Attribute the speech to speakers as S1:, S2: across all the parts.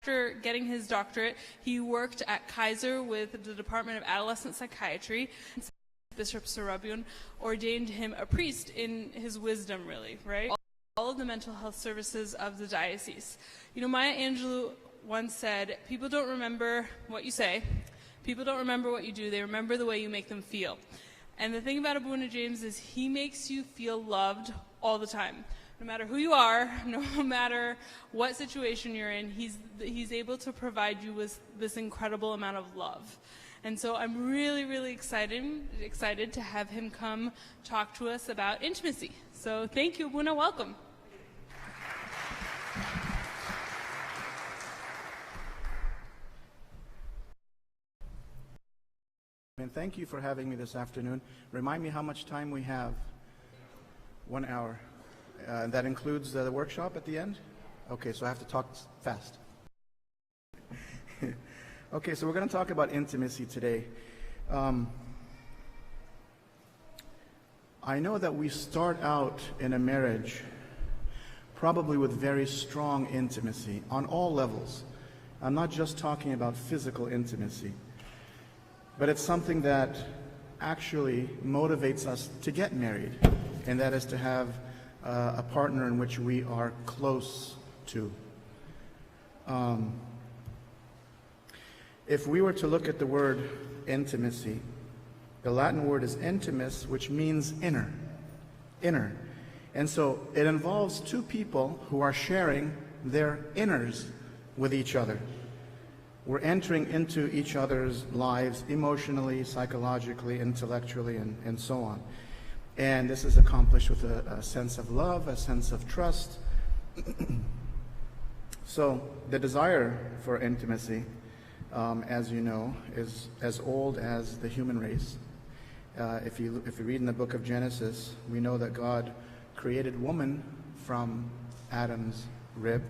S1: after getting his doctorate, he worked at Kaiser with the Department of Adolescent Psychiatry. Bishop Sarabian ordained him a priest in his wisdom, really, right? All of the mental health services of the diocese. You know, Maya Angelou once said, people don't remember what you say, people don't remember what you do, they remember the way you make them feel. And the thing about Abuna James is he makes you feel loved all the time. No matter who you are, no matter what situation you're in, he's able to provide you with this incredible amount of love. And so I'm really, really excited to have him come talk to us about intimacy. So thank you, Abuna, welcome.
S2: And thank you for having me this afternoon. Remind me how much time we have. 1 hour. That includes the workshop at the end? Okay, so I have to talk fast. Okay, so we're going to talk about intimacy today. I know that we start out in a marriage probably with very strong intimacy on all levels. I'm not just talking about physical intimacy, but it's something that actually motivates us to get married, and that is to have a partner in which we are close to. If we were to look at the word intimacy, the Latin word is intimus, which means inner. And so it involves two people who are sharing their inners with each other. We're entering into each other's lives emotionally, psychologically, intellectually, and so on. And this is accomplished with a sense of love, a sense of trust. So the desire for intimacy, as you know, is as old as the human race. If you read in the book of Genesis, we know that God created woman from Adam's rib.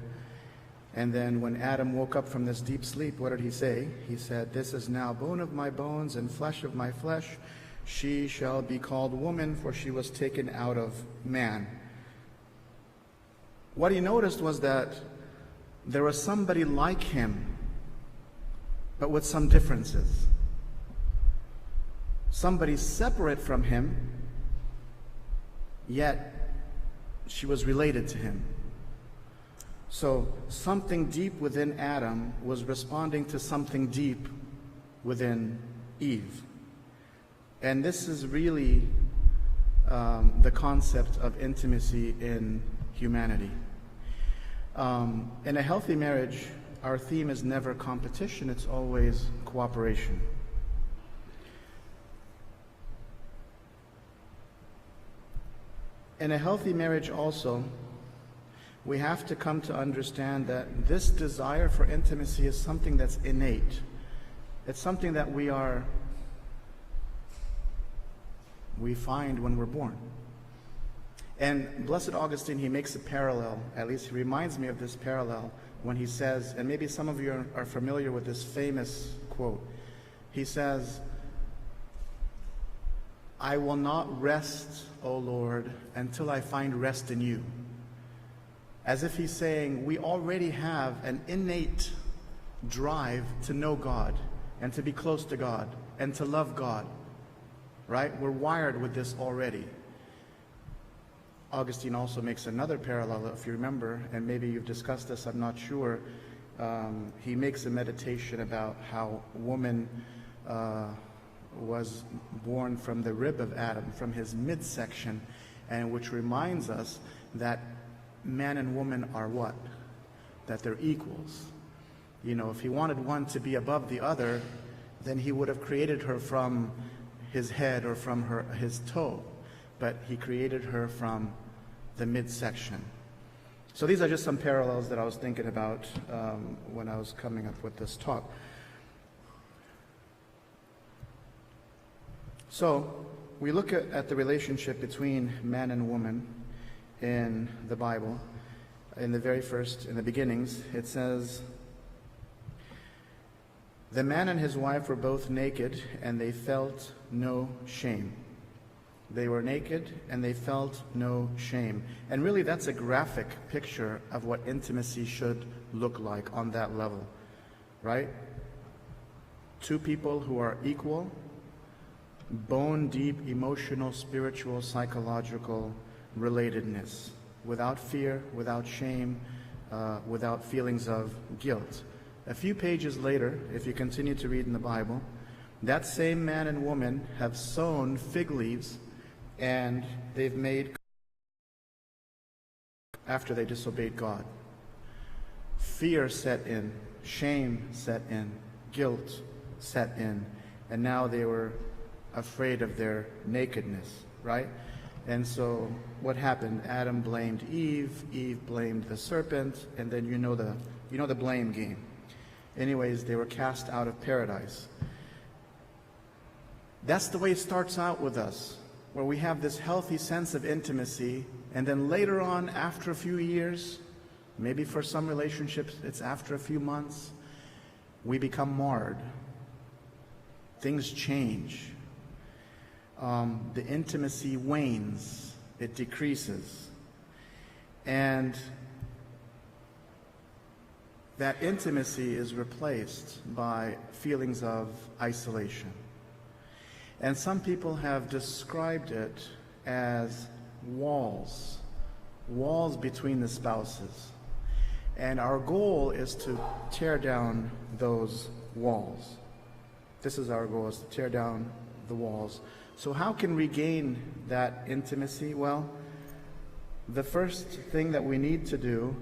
S2: And then when Adam woke up from this deep sleep, what did he say? He said, "This is now bone of my bones and flesh of my flesh. She shall be called woman, for she was taken out of man." What he noticed was that there was somebody like him, but with some differences. Somebody separate from him, yet she was related to him. So something deep within Adam was responding to something deep within Eve. And this is really the concept of intimacy in humanity. In a healthy marriage, our theme is never competition, it's always cooperation. In a healthy marriage also, we have to come to understand that this desire for intimacy is something that's innate. It's something that we find when we're born. And Blessed Augustine, he makes a parallel, at least he reminds me of this parallel when he says, and maybe some of you are familiar with this famous quote. He says, "I will not rest, O Lord, until I find rest in you." As if he's saying, we already have an innate drive to know God and to be close to God and to love God, right? We're wired with this already. Augustine also makes another parallel, if you remember, and maybe you've discussed this, I'm not sure. He makes a meditation about how woman was born from the rib of Adam, from his midsection, and which reminds us that man and woman are what? That they're equals. You know, if he wanted one to be above the other, then he would have created her from his head or from his toe. But he created her from the midsection. So these are just some parallels that I was thinking about when I was coming up with this talk. So we look at the relationship between man and woman in the Bible. In the beginnings, it says, "The man and his wife were both naked, and they felt no shame." They were naked, and they felt no shame. And really, that's a graphic picture of what intimacy should look like on that level, right? Two people who are equal, bone deep emotional, spiritual, psychological relatedness, without fear, without shame, without feelings of guilt. A few pages later, if you continue to read in the Bible, that same man and woman have sown fig leaves, and they've made after they disobeyed God. Fear set in, shame set in, guilt set in, and now they were afraid of their nakedness, right? And so what happened? Adam blamed Eve, Eve blamed the serpent, and then you know the blame game. Anyways, they were cast out of paradise. That's the way it starts out with us, where we have this healthy sense of intimacy, and then later on, after a few years, maybe for some relationships it's after a few months, we become marred. Things change. The intimacy wanes, it decreases. And that intimacy is replaced by feelings of isolation. And some people have described it as walls between the spouses. And our goal is to tear down those walls. This is our goal, is to tear down the walls. So how can we gain that intimacy? Well, the first thing that we need to do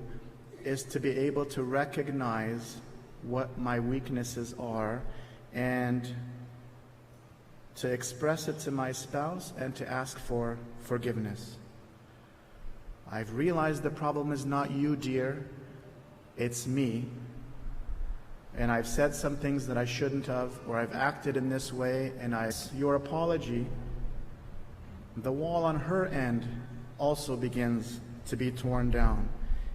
S2: is to be able to recognize what my weaknesses are and to express it to my spouse and to ask for forgiveness. I've realized the problem is not you, dear, it's me. And I've said some things that I shouldn't have, or I've acted in this way, and your apology, the wall on her end also begins to be torn down.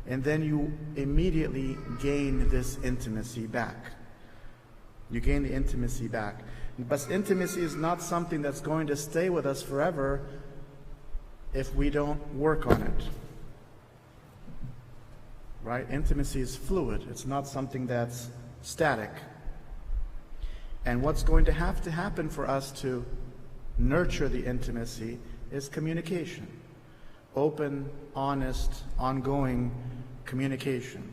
S2: And then you immediately gain this intimacy back. You gain the intimacy back. But intimacy is not something that's going to stay with us forever if we don't work on it. Right? Intimacy is fluid. It's not something that's static. And what's going to have to happen for us to nurture the intimacy is communication. Open, honest, ongoing communication.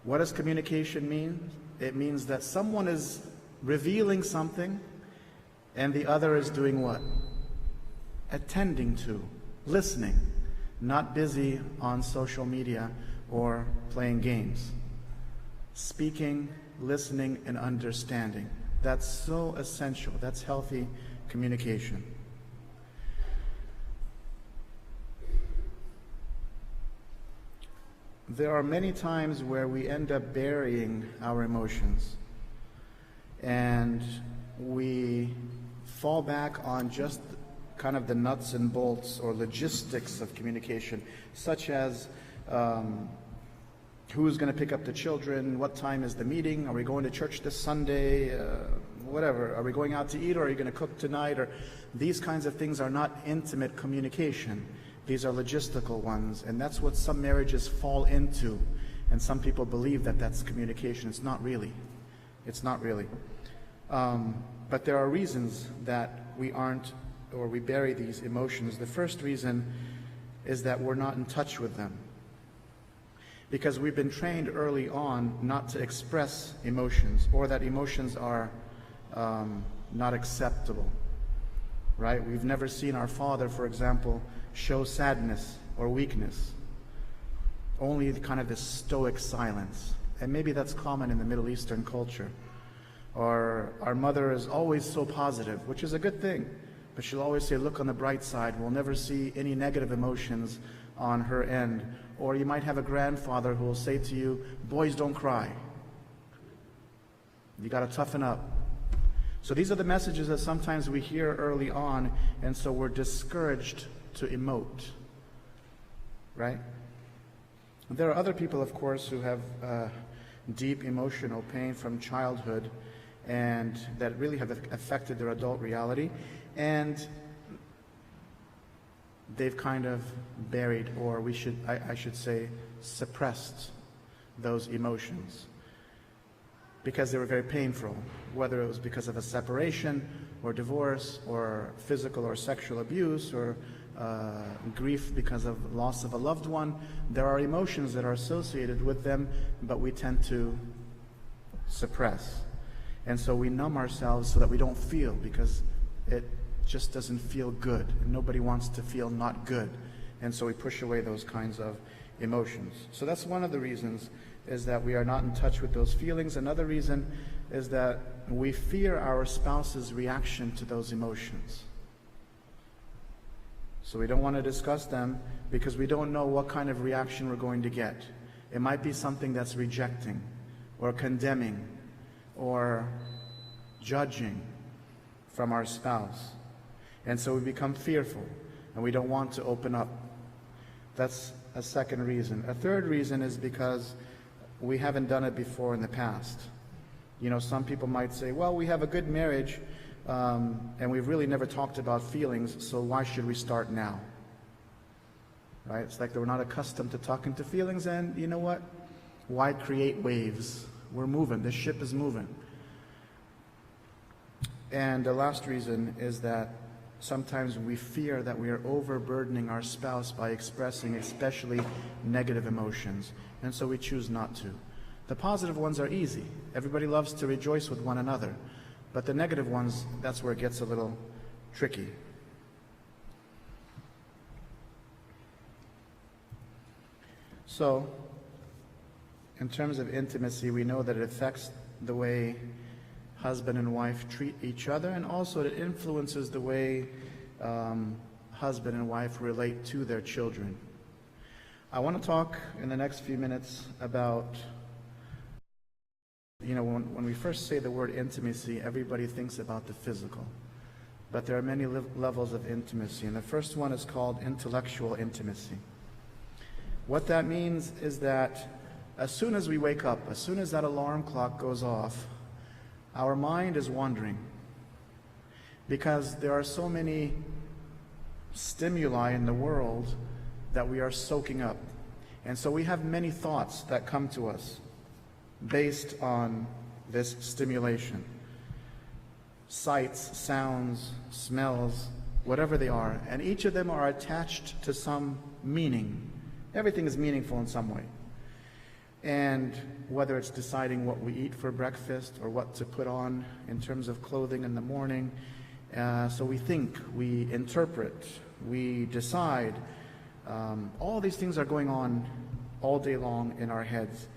S2: What does communication mean? It means that someone is revealing something and the other is doing what? Attending to, listening, not busy on social media or playing games. Speaking, listening, and understanding. That's so essential. That's healthy communication. There are many times where we end up burying our emotions, and we fall back on just kind of the nuts and bolts or logistics of communication, such as who's going to pick up the children, what time is the meeting, are we going to church this Sunday, whatever, are we going out to eat, or are you going to cook tonight, or these kinds of things are not intimate communication. These are logistical ones, and that's what some marriages fall into, and some people believe that that's communication. It's not really. It's not really. But there are reasons that we aren't, or we bury these emotions. The first reason is that we're not in touch with them, because we've been trained early on not to express emotions, or that emotions are not acceptable, right? We've never seen our father, for example, show sadness or weakness, only kind of this stoic silence. And maybe that's common in the Middle Eastern culture. Or our mother is always so positive, which is a good thing, but she'll always say, look on the bright side. We'll never see any negative emotions on her end. Or you might have a grandfather who will say to you, boys don't cry. You got to toughen up. So these are the messages that sometimes we hear early on, and so we're discouraged to emote, right? There are other people, of course, who have deep emotional pain from childhood and that really have affected their adult reality, and they've kind of buried, or I should say, suppressed those emotions because they were very painful, whether it was because of a separation or divorce or physical or sexual abuse or grief because of loss of a loved one. There are emotions that are associated with them, but we tend to suppress. And so we numb ourselves so that we don't feel, because it just doesn't feel good. And nobody wants to feel not good. And so we push away those kinds of emotions. So that's one of the reasons, is that we are not in touch with those feelings. Another reason is that we fear our spouse's reaction to those emotions. So we don't want to discuss them because we don't know what kind of reaction we're going to get. It might be something that's rejecting or condemning or judging from our spouse. And so we become fearful and we don't want to open up. That's a second reason. A third reason is because we haven't done it before in the past. You know, some people might say, well, we have a good marriage and we've really never talked about feelings, so why should we start now? Right? It's like we're not accustomed to talking to feelings, and you know what? Why create waves? We're moving. The ship is moving. And the last reason is that sometimes we fear that we are overburdening our spouse by expressing especially negative emotions, and so we choose not to. The positive ones are easy. Everybody loves to rejoice with one another. But the negative ones, that's where it gets a little tricky. So, in terms of intimacy, we know that it affects the way husband and wife treat each other, and also it influences the way husband and wife relate to their children. I want to talk in the next few minutes about, you know, when we first say the word intimacy, everybody thinks about the physical. But there are many levels of intimacy, and the first one is called intellectual intimacy. What that means is that as soon as we wake up, as soon as that alarm clock goes off, our mind is wandering, because there are so many stimuli in the world that we are soaking up. And so we have many thoughts that come to us based on this stimulation. Sights, sounds, smells, whatever they are, and each of them are attached to some meaning. Everything is meaningful in some way. And whether it's deciding what we eat for breakfast or what to put on in terms of clothing in the morning, so we think, we interpret, we decide. All these things are going on all day long in our heads.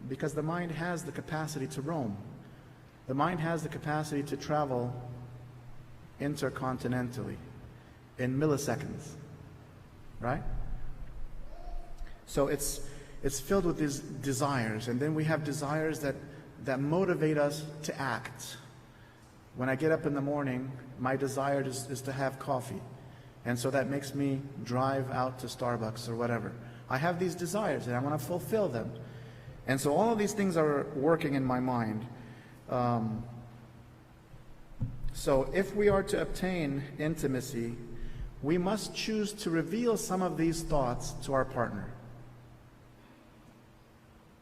S2: Because the mind has the capacity to roam. The mind has the capacity to travel intercontinentally in milliseconds, right? So it's filled with these desires, and then we have desires that motivate us to act. When I get up in the morning, my desire is to have coffee, and so that makes me drive out to Starbucks or whatever. I have these desires, and I want to fulfill them. And so all of these things are working in my mind. So if we are to obtain intimacy, we must choose to reveal some of these thoughts to our partner.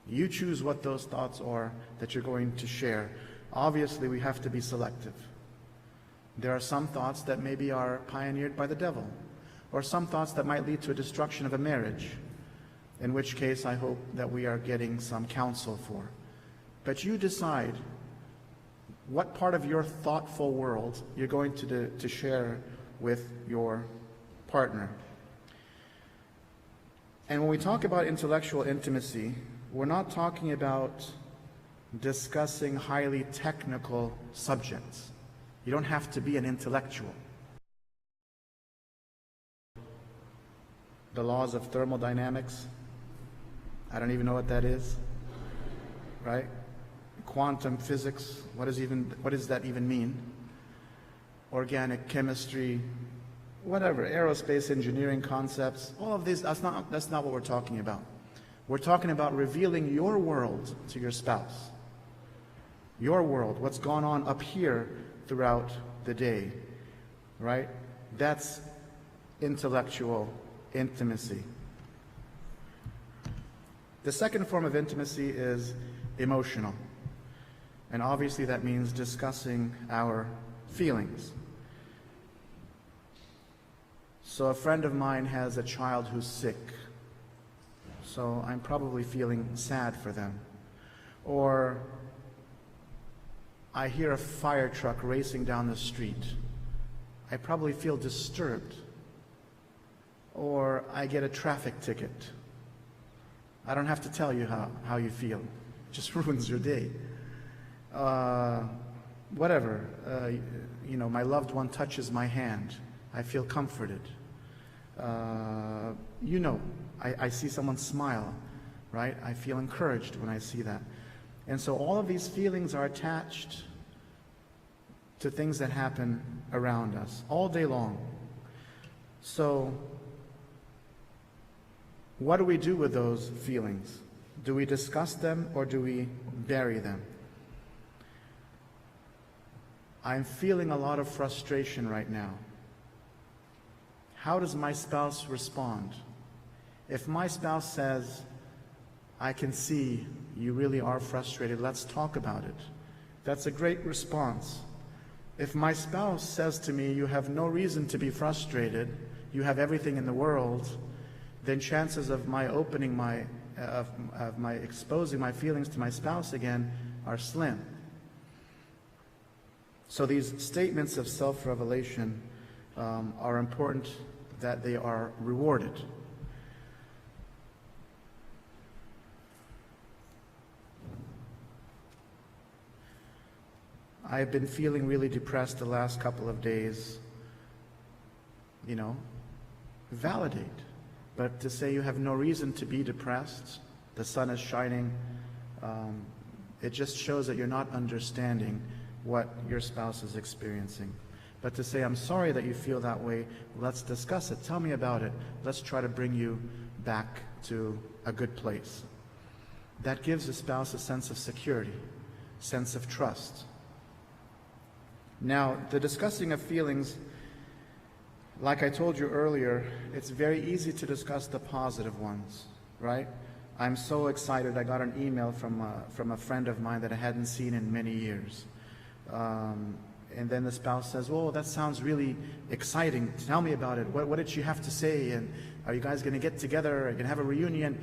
S2: You choose what those thoughts are that you're going to share. Obviously, we have to be selective. There are some thoughts that maybe are pioneered by the devil, or some thoughts that might lead to a destruction of a marriage, in which case I hope that we are getting some counsel for. But you decide what part of your thoughtful world you're going to share with your partner. And when we talk about intellectual intimacy, we're not talking about discussing highly technical subjects. You don't have to be an intellectual. The laws of thermodynamics, I don't even know what that is, right? Quantum physics, what does that even mean? Organic chemistry, whatever, aerospace engineering concepts, all of these, that's not what we're talking about. We're talking about revealing your world to your spouse. Your world, what's gone on up here throughout the day, right? That's intellectual intimacy. The second form of intimacy is emotional. And obviously that means discussing our feelings. So a friend of mine has a child who's sick. So I'm probably feeling sad for them. Or I hear a fire truck racing down the street. I probably feel disturbed. Or I get a traffic ticket. I don't have to tell you how you feel. It just ruins your day. Whatever. My loved one touches my hand. I feel comforted. I see someone smile, right? I feel encouraged when I see that. And so all of these feelings are attached to things that happen around us all day long. So what do we do with those feelings? Do we discuss them or do we bury them? I'm feeling a lot of frustration right now. How does my spouse respond? If my spouse says, I can see you really are frustrated, let's talk about it, that's a great response. If my spouse says to me, you have no reason to be frustrated, you have everything in the world, then chances of my exposing my feelings to my spouse again are slim. So these statements of self-revelation are important that they are rewarded. I've been feeling really depressed the last couple of days. Validate. But to say you have no reason to be depressed, the sun is shining, it just shows that you're not understanding what your spouse is experiencing. But to say, I'm sorry that you feel that way, let's discuss it, tell me about it, let's try to bring you back to a good place. That gives the spouse a sense of security, sense of trust. Now, the discussing of feelings, like I told you earlier, it's very easy to discuss the positive ones, right? I'm so excited. I got an email from a friend of mine that I hadn't seen in many years. And then the spouse says, oh, that sounds really exciting. Tell me about it. What did she have to say? And are you guys going to get together? Are you going to have a reunion?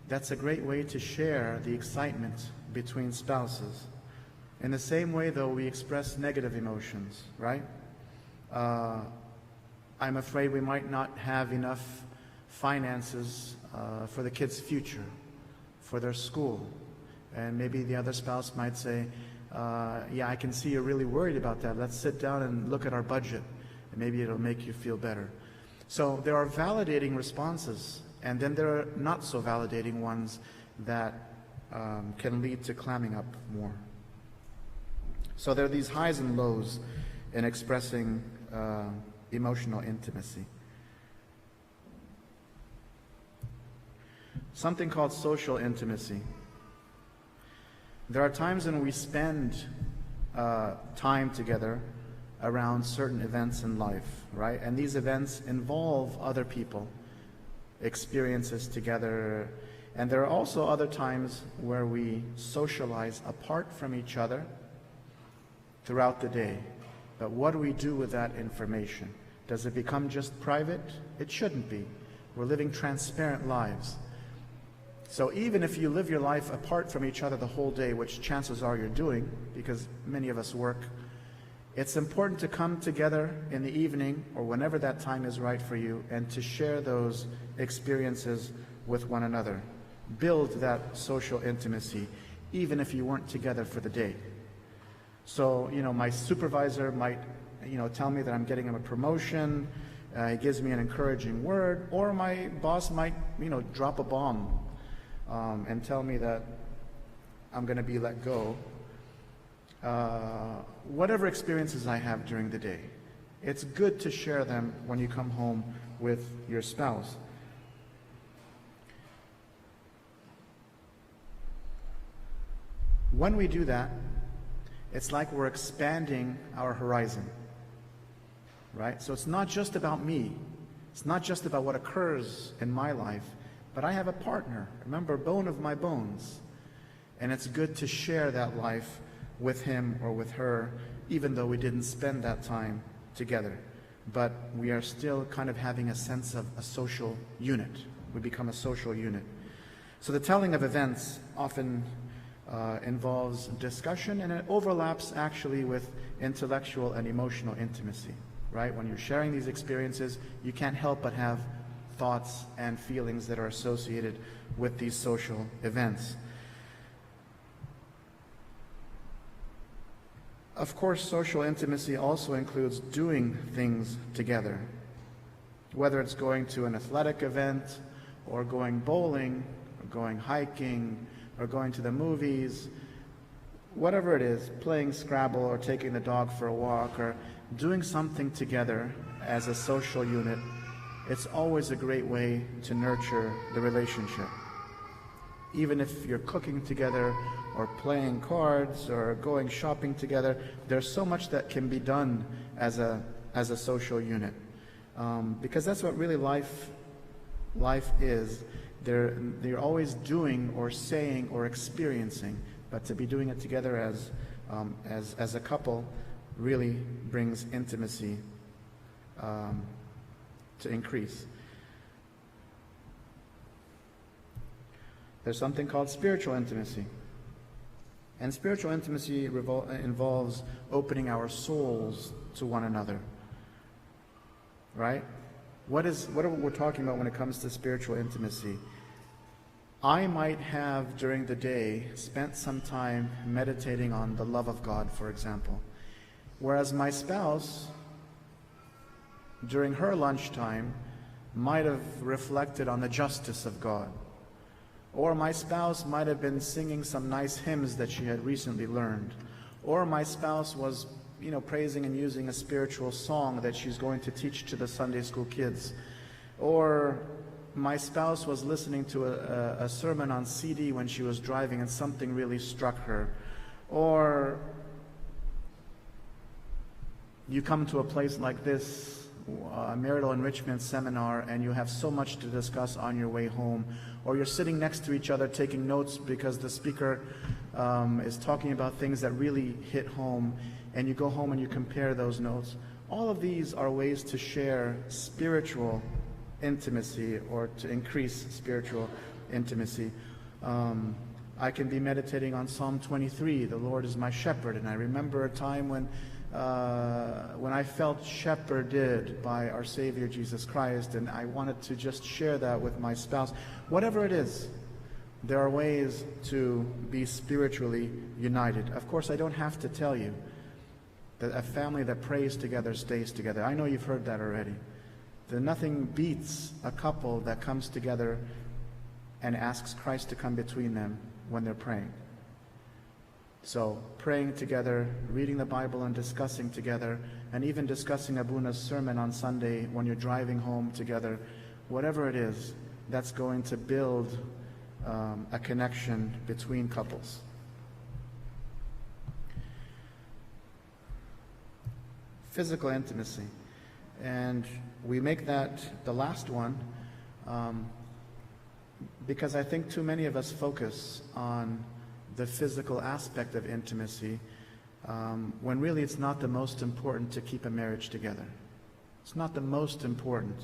S2: That's a great way to share the excitement between spouses. In the same way, though, we express negative emotions, right? I'm afraid we might not have enough finances for the kids' future, for their school. And maybe the other spouse might say, yeah, I can see you're really worried about that. Let's sit down and look at our budget, and maybe it'll make you feel better. So there are validating responses, and then there are not so validating ones that can lead to clamming up more. So there are these highs and lows in expressing emotional intimacy. Something called social intimacy. There are times when we spend time together around certain events in life, right? And these events involve other people, experiences together. And there are also other times where we socialize apart from each other throughout the day. But what do we do with that information? Does it become just private? It shouldn't be. We're living transparent lives. So even if you live your life apart from each other the whole day, which chances are you're doing, because many of us work, it's important to come together in the evening or whenever that time is right for you and to share those experiences with one another. Build that social intimacy, even if you weren't together for the day. So, my supervisor might, tell me that I'm getting him a promotion, he gives me an encouraging word, or my boss might, drop a bomb and tell me that I'm going to be let go. Whatever experiences I have during the day, it's good to share them when you come home with your spouse. When we do that, it's like we're expanding our horizon, right? So it's not just about me. It's not just about what occurs in my life, but I have a partner, remember, bone of my bones. And it's good to share that life with him or with her, even though we didn't spend that time together. But we are still kind of having a sense of a social unit. We become a social unit. So the telling of events often involves discussion, and it overlaps actually with intellectual and emotional intimacy, right? When you're sharing these experiences, you can't help but have thoughts and feelings that are associated with these social events. Of course, social intimacy also includes doing things together, whether it's going to an athletic event or going bowling or going hiking or going to the movies, whatever it is, playing Scrabble or taking the dog for a walk or doing something together as a social unit. It's always a great way to nurture the relationship. Even if you're cooking together or playing cards or going shopping together, there's so much that can be done as a social unit. Because that's what really life is. They're always doing or saying or experiencing, but to be doing it together as a couple really brings intimacy to increase. There's something called spiritual intimacy. And spiritual intimacy involves opening our souls to one another. Right? What are we talking about when it comes to spiritual intimacy? I might have, during the day, spent some time meditating on the love of God, for example. Whereas my spouse, during her lunchtime, might have reflected on the justice of God. Or my spouse might have been singing some nice hymns that she had recently learned. Or my spouse was, praising and using a spiritual song that she's going to teach to the Sunday school kids. Or my spouse was listening to a sermon on CD when she was driving and something really struck her. Or you come to a place like this, a marital enrichment seminar, and you have so much to discuss on your way home. Or you're sitting next to each other taking notes because the speaker is talking about things that really hit home, and you go home and you compare those notes. All of these are ways to share spiritual intimacy or to increase spiritual intimacy. I can be meditating on Psalm 23, the Lord is my shepherd, and I remember a time when I felt shepherded by our Savior Jesus Christ, and I wanted to just share that with my spouse. Whatever it is, there are ways to be spiritually united. Of course, I don't have to tell you that a family that prays together stays together. I know you've heard that already. That nothing beats a couple that comes together and asks Christ to come between them when they're praying. So, praying together, reading the Bible and discussing together, and even discussing Abuna's sermon on Sunday when you're driving home together, whatever it is, that's going to build a connection between couples. Physical intimacy. And we make that the last one because I think too many of us focus on the physical aspect of intimacy, when really it's not the most important to keep a marriage together. It's not the most important.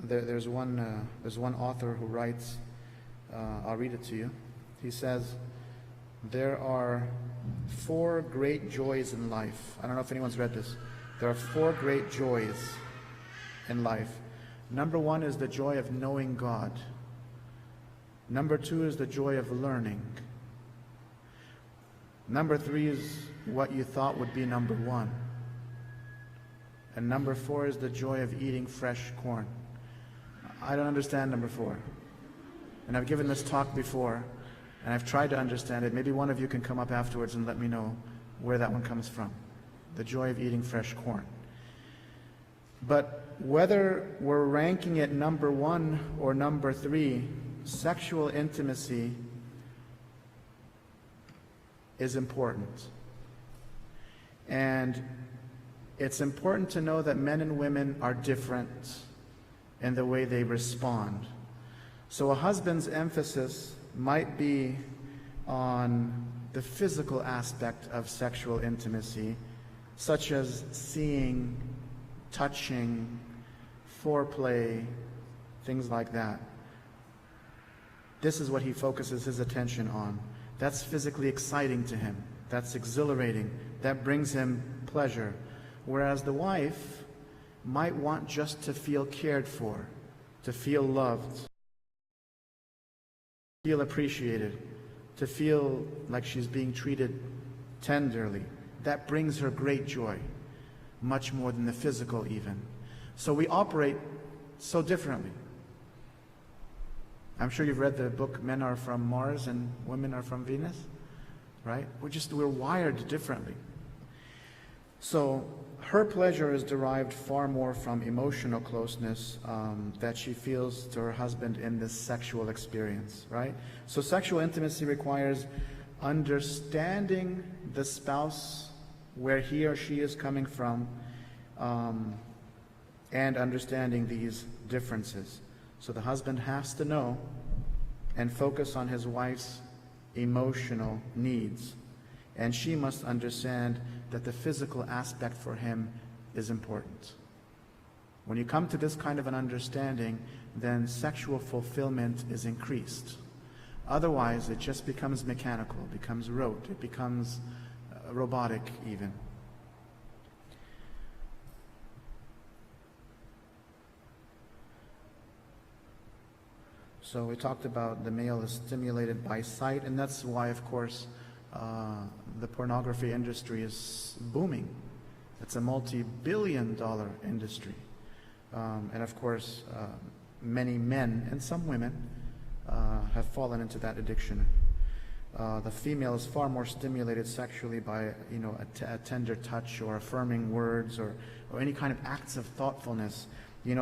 S2: There's one author who writes, I'll read it to you. He says, there are 4 great joys in life. I don't know if anyone's read this. There are 4 great joys in life. Number 1 is the joy of knowing God. Number 2 is the joy of learning. Number 3 is what you thought would be number 1. And number 4 is the joy of eating fresh corn. I don't understand number 4. And I've given this talk before, and I've tried to understand it. Maybe one of you can come up afterwards and let me know where that one comes from. The joy of eating fresh corn. But whether we're ranking it number 1 or number 3, sexual intimacy is important. And it's important to know that men and women are different in the way they respond. So a husband's emphasis might be on the physical aspect of sexual intimacy, such as seeing, touching, foreplay, things like that. This is what he focuses his attention on. That's physically exciting to him. That's exhilarating. That brings him pleasure. Whereas the wife might want just to feel cared for, to feel loved, feel appreciated, to feel like she's being treated tenderly. That brings her great joy, much more than the physical even. So we operate so differently. I'm sure you've read the book Men Are From Mars and Women Are From Venus, right? We're wired differently. So her pleasure is derived far more from emotional closeness that she feels to her husband in this sexual experience, right? So sexual intimacy requires understanding the spouse, where he or she is coming from, and understanding these differences. So the husband has to know and focus on his wife's emotional needs. And she must understand that the physical aspect for him is important. When you come to this kind of an understanding, then sexual fulfillment is increased. Otherwise, it just becomes mechanical, it becomes rote, it becomes robotic even. So we talked about the male is stimulated by sight, and that's why, of course, the pornography industry is booming. It's a multi-billion-dollar industry. And of course, many men and some women have fallen into that addiction. The female is far more stimulated sexually by, a tender touch or affirming words or any kind of acts of thoughtfulness.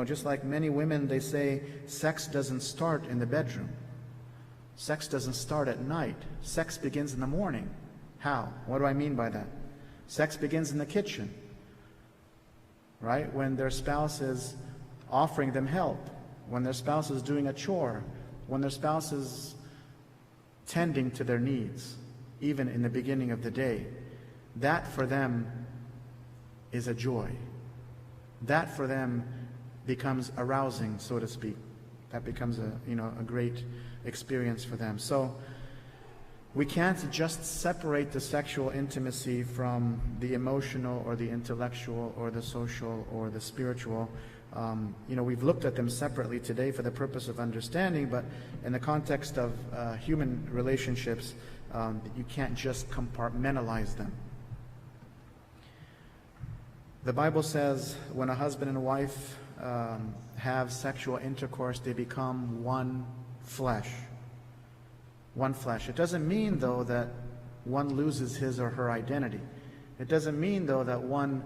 S2: Just like many women, they say sex doesn't start in the bedroom. Sex doesn't start at night. Sex begins in the morning. How? What do I mean by that? Sex begins in the kitchen, right? When their spouse is offering them help, when their spouse is doing a chore, when their spouse is tending to their needs, even in the beginning of the day. That for them is a joy. That for them becomes arousing, so to speak. That becomes a great experience for them. So we can't just separate the sexual intimacy from the emotional or the intellectual or the social or the spiritual. We've looked at them separately today for the purpose of understanding, but in the context of human relationships, you can't just compartmentalize them. The Bible says when a husband and a wife have sexual intercourse, they become one flesh. One flesh. It doesn't mean, though, that one loses his or her identity. It doesn't mean, though, that one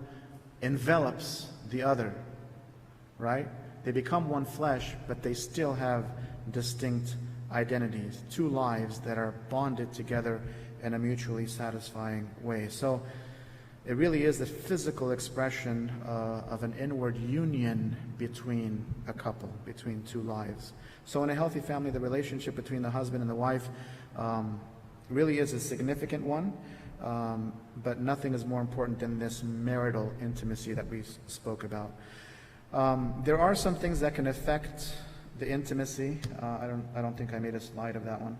S2: envelops the other, right? They become one flesh, but they still have distinct identities, two lives that are bonded together in a mutually satisfying way. So it really is the physical expression of an inward union between a couple, between two lives. So in a healthy family, the relationship between the husband and the wife really is a significant one, but nothing is more important than this marital intimacy that we spoke about. There are some things that can affect the intimacy. I don't think I made a slide of that one.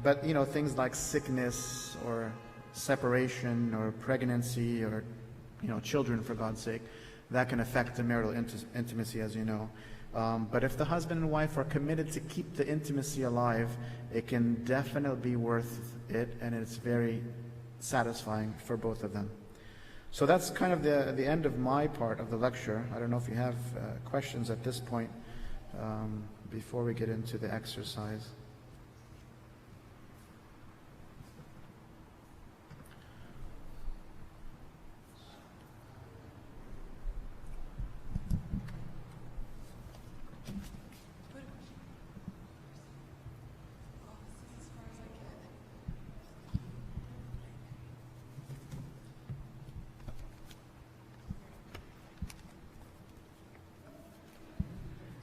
S2: But things like sickness or separation or pregnancy or children, for God's sake, that can affect the marital intimacy, as you know. But if the husband and wife are committed to keep the intimacy alive, it can definitely be worth it, and it's very satisfying for both of them. So that's kind of the end of my part of the lecture. I don't know if you have questions at this point before we get into the exercise.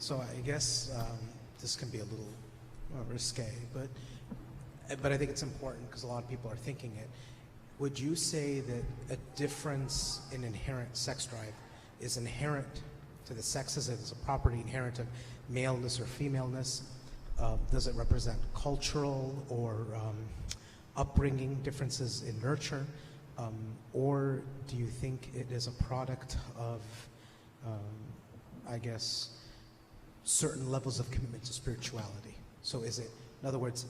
S3: So I guess this can be a little risque, but I think it's important because a lot of people are thinking it. Would you say that a difference in inherent sex drive is inherent to the sexes? It is a property inherent of maleness or femaleness? Does it represent cultural or upbringing differences in nurture? Or do you think it is a product of, I guess, certain levels of commitment to spirituality? So is it, in other words,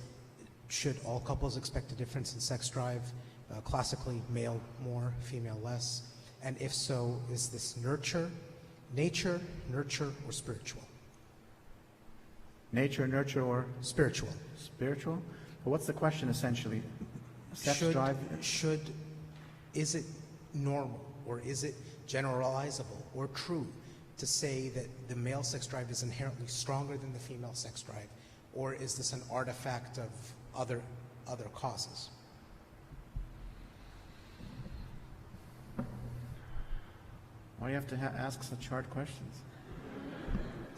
S3: should all couples expect a difference in sex drive? Classically, male more, female less? And if so, is this nature, nurture, or spiritual?
S2: Nature, nurture, or
S3: Spiritual.
S2: spiritual? Well, what's the question essentially? Sex drive?
S3: Is it normal or is it generalizable or true to say that the male sex drive is inherently stronger than the female sex drive? Or is this an artifact of other causes?
S2: Why do you have to ask such hard questions?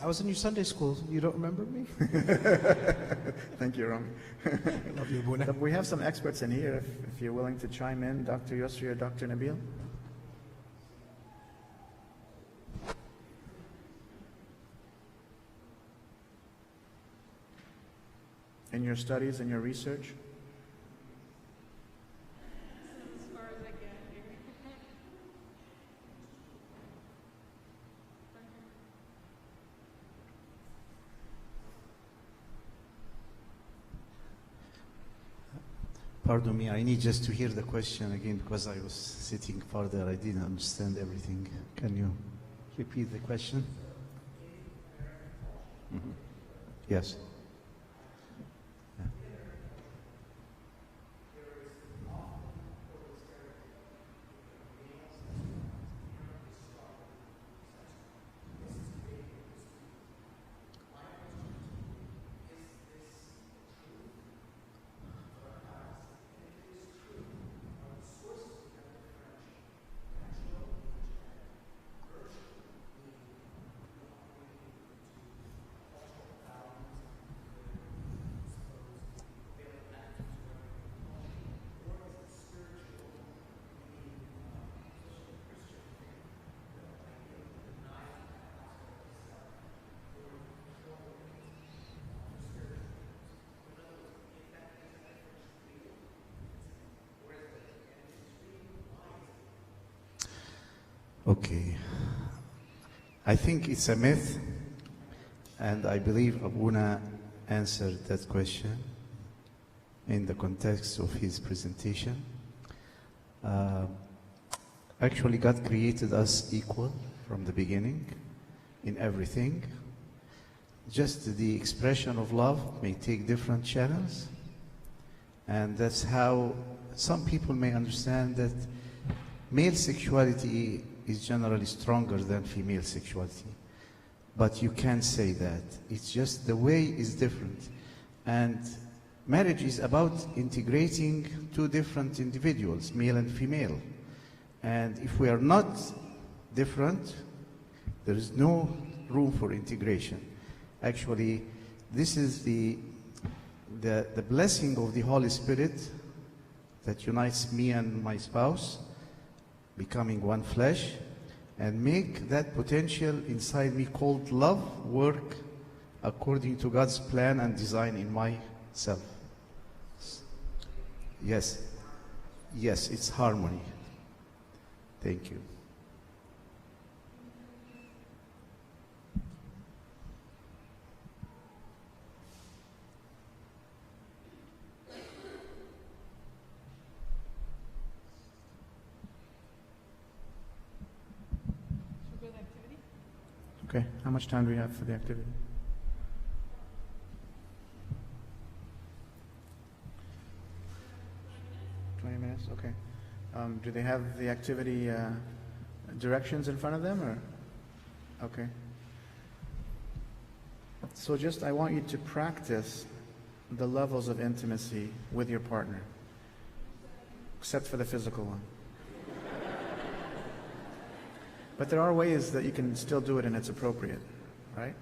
S3: I was in your Sunday school. You don't remember me?
S2: Thank you, Rami.
S3: I love you, Abuna.
S2: We have some experts in here, if you're willing to chime in, Dr. Yusri or Dr. Nabil. In your studies, in your research?
S1: As far as I get here.
S4: Pardon me, I need just to hear the question again because I was sitting further. I didn't understand everything. Can you repeat the question? Mm-hmm. Yes. Yeah. Okay. I think it's a myth, and I believe Abuna answered that question in the context of his presentation. Actually, God created us equal from the beginning in everything. Just the expression of love may take different channels, and that's how some people may understand that male sexuality is generally stronger than female sexuality. But you can't say that. It's just the way is different. And marriage is about integrating two different individuals, male and female. And if we are not different, there is no room for integration. Actually, this is the blessing of the Holy Spirit that unites me and my spouse, becoming one flesh, and make that potential inside me called love work according to God's plan and design in myself. Yes, yes, it's harmony. Thank you.
S2: Okay, how much time do we have for the activity? Minutes, okay. Do they have the activity directions in front of them, or? Okay. So just, I want you to practice the levels of intimacy with your partner, except for the physical one. But there are ways that you can still do it and it's appropriate, right?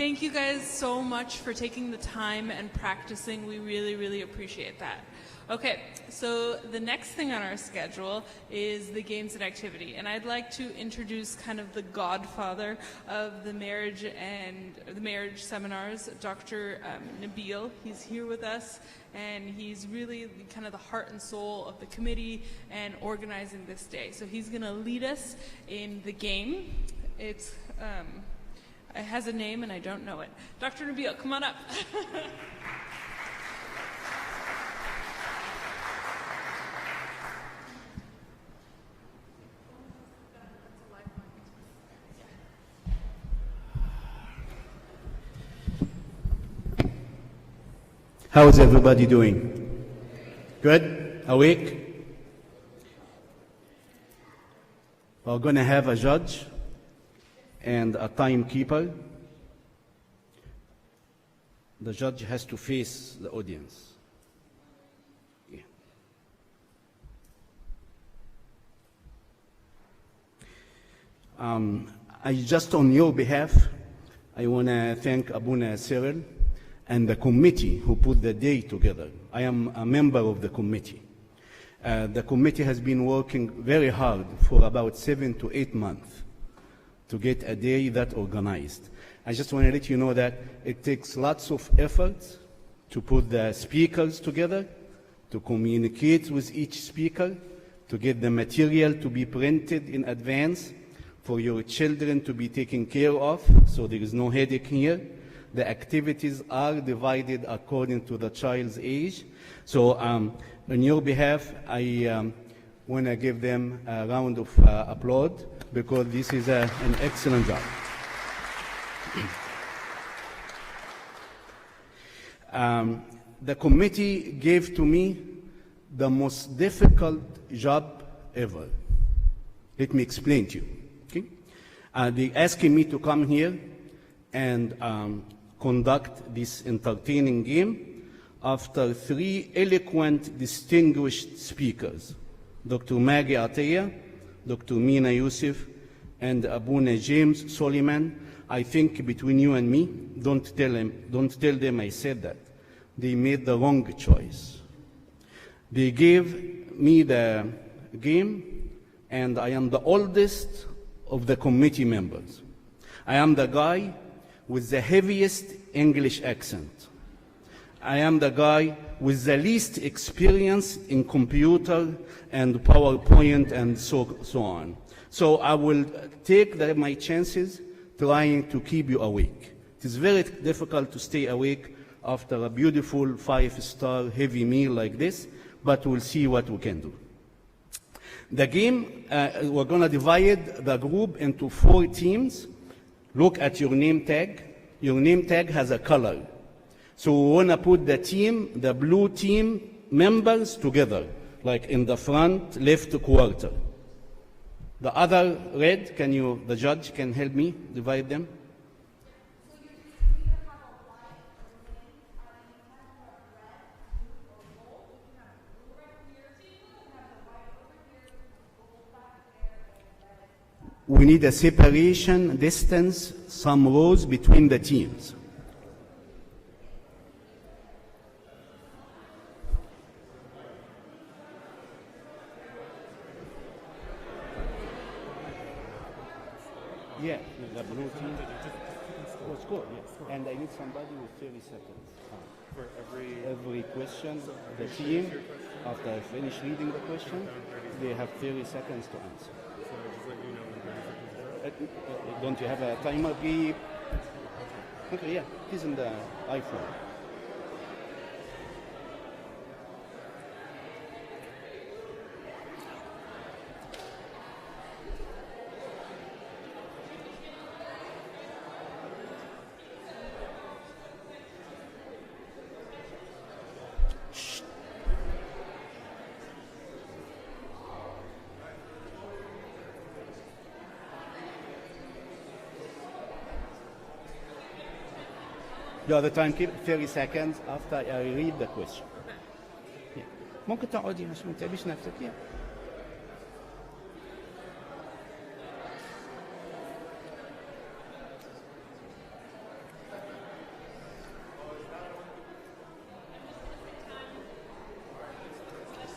S1: Thank you guys so much for taking the time and practicing. We really, really appreciate that. Okay, so the next thing on our schedule is the games and activity. And I'd like to introduce kind of the godfather of the marriage and the marriage seminars, Dr. Nabil. He's here with us, and he's really kind of the heart and soul of the committee and organizing this day. So he's going to lead us in the game. It has a name, and I don't know it. Dr. Nabil, come on up.
S5: How is everybody doing? Good? Awake? We're going to have a judge and a timekeeper. The judge has to face the audience. Yeah. Just on your behalf, I want to thank Abuna Cyril and the committee who put the day together. I am a member of the committee. The committee has been working very hard for about 7 to 8 months to get a day that organized. I just want to let you know that it takes lots of effort to put the speakers together, to communicate with each speaker, to get the material to be printed in advance, for your children to be taken care of, so there is no headache here. The activities are divided according to the child's age. So on your behalf, I want to give them a round of applause because this is an excellent job. The committee gave to me the most difficult job ever. Let me explain to you. Okay? They asking me to come here and conduct this entertaining game after 3 eloquent, distinguished speakers, Dr. Maggie Atiyah, Dr. Mina Youssef, and Abuna James Soliman. I think between you and me, don't tell them I said that. They made the wrong choice. They gave me the game, and I am the oldest of the committee members. I am the guy with the heaviest English accent. I am the guy with the least experience in computer and PowerPoint and so on. So I will take my chances trying to keep you awake. It is very difficult to stay awake after a beautiful 5-star heavy meal like this, but we'll see what we can do. The game, we're going to divide the group into 4 teams. Look at your name tag. Your name tag has a color. So we want to put the blue team members together, like in the front left quarter. The other red, the judge can help me divide them? We need a separation distance, some rows between the teams. Yeah, the blue team. Oh, score, yeah. And I need somebody with 30 seconds.
S6: For
S5: Every question, the team, after I finish reading the question, they have 30 seconds to answer.
S6: So just let you know when 30 seconds are.
S5: Don't you have a timer, beep? Okay, yeah, it is in the iPhone. You have the time, keep 30 seconds after I read the question. Yeah. ممكن تقعدي عشان ما تتعبيش نفسك. Yeah.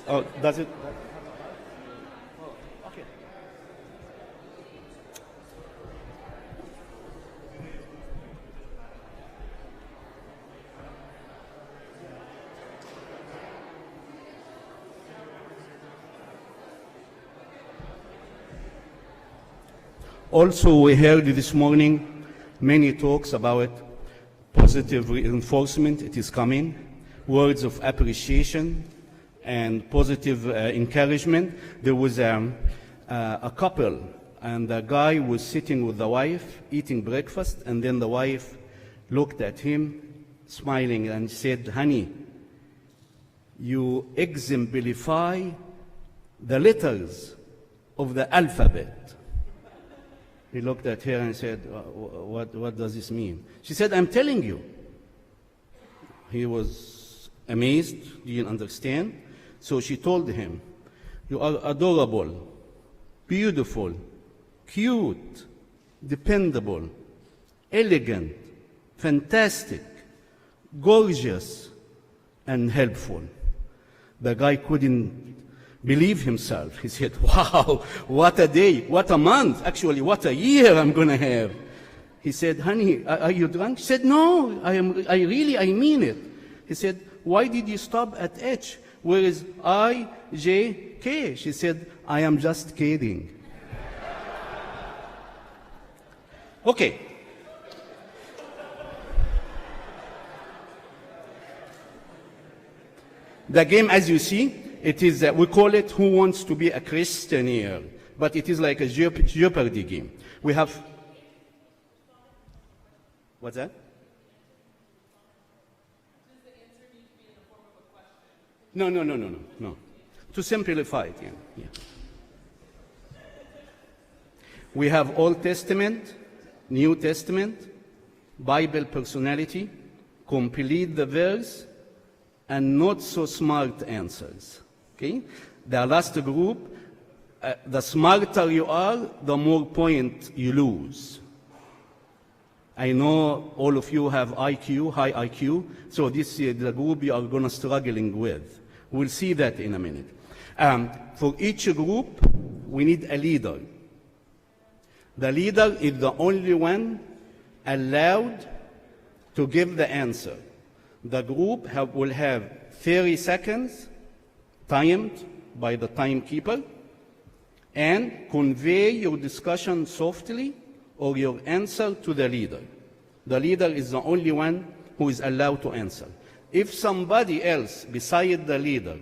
S5: Oh, does it? Also, we heard this morning many talks about positive reinforcement. It is coming, words of appreciation and positive encouragement. There was a couple, and the guy was sitting with the wife eating breakfast, and then the wife looked at him smiling and said, "Honey, you exemplify the letters of the alphabet." He looked at her and said, what does this mean? She said, "I'm telling you." He was amazed, didn't understand. So she told him, "You are adorable, beautiful, cute, dependable, elegant, fantastic, gorgeous, and helpful." The guy couldn't believe himself. He said, "Wow, what a day, what a month, actually, what a year I'm going to have." He said, "Honey, are you drunk?" She said, "No, I mean it." He said, "Why did you stop at H? Where is I, J, K?" She said, "I am just kidding." Okay. The game, as you see, it is, we call it Who Wants to Be a Christian here, but it is like a Jeopardy game. We have, what's that?
S1: Does the answer need to be in the form of a question?
S5: No. To simplify it, yeah. We have Old Testament, New Testament, Bible personality, complete the verse, and not so smart answers. Okay? The last group, the smarter you are, the more point you lose. I know all of you have IQ, high IQ, so this is the group you are going to struggling with. We'll see that in a minute. For each group, we need a leader. The leader is the only one allowed to give the answer. The group will have 30 seconds timed by the timekeeper, and convey your discussion softly or your answer to the leader. The leader is the only one who is allowed to answer. If somebody else beside the leader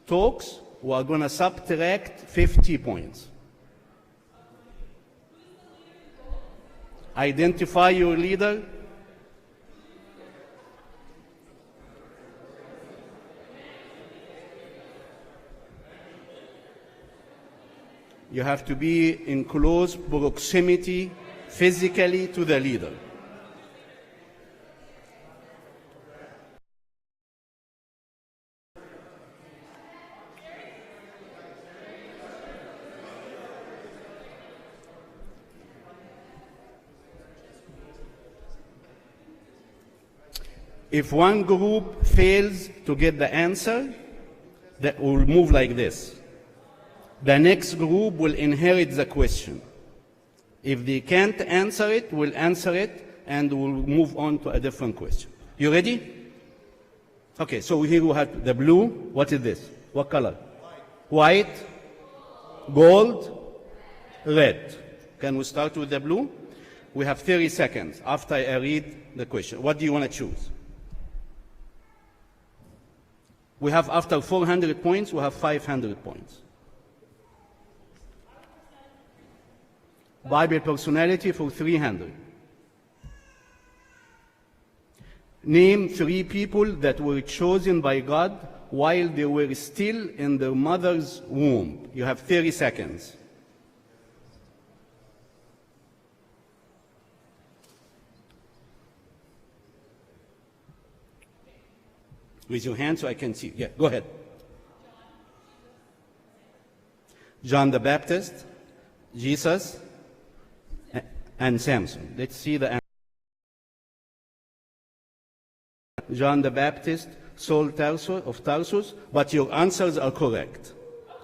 S5: talks, we are going to subtract 50 points. Identify your leader. You have to be in close proximity physically to the leader. If one group fails to get the answer, that will move like this. The next group will inherit the question. If they can't answer it, we'll answer it, and we'll move on to a different question. You ready? Okay, so here we have the blue. What is this? What color? White, gold, red. Can we start with the blue? We have 30 seconds after I read the question. What do you want to choose? We have, after 400 points, we have 500 points. Bible personality for 300. Name 3 people that were chosen by God while they were still in their mother's womb. You have 30 seconds. Raise your hand so I can see. Yeah, go ahead. John the Baptist, Jesus, and Samson. Let's see the answer. John the Baptist, Saul of Tarsus, but your answers are correct.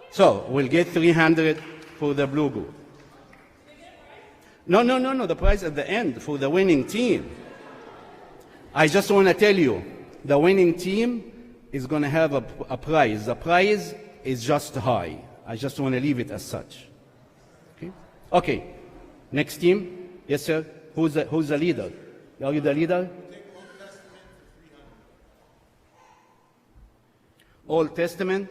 S5: So we'll get 300 for the blue group. No, the prize at the end for the winning team. I just want to tell you, the winning team is going to have a prize. The prize is just high. I just want to leave it as such. Okay. Next team. Yes, sir. Who's the leader? Are you the leader? Old Testament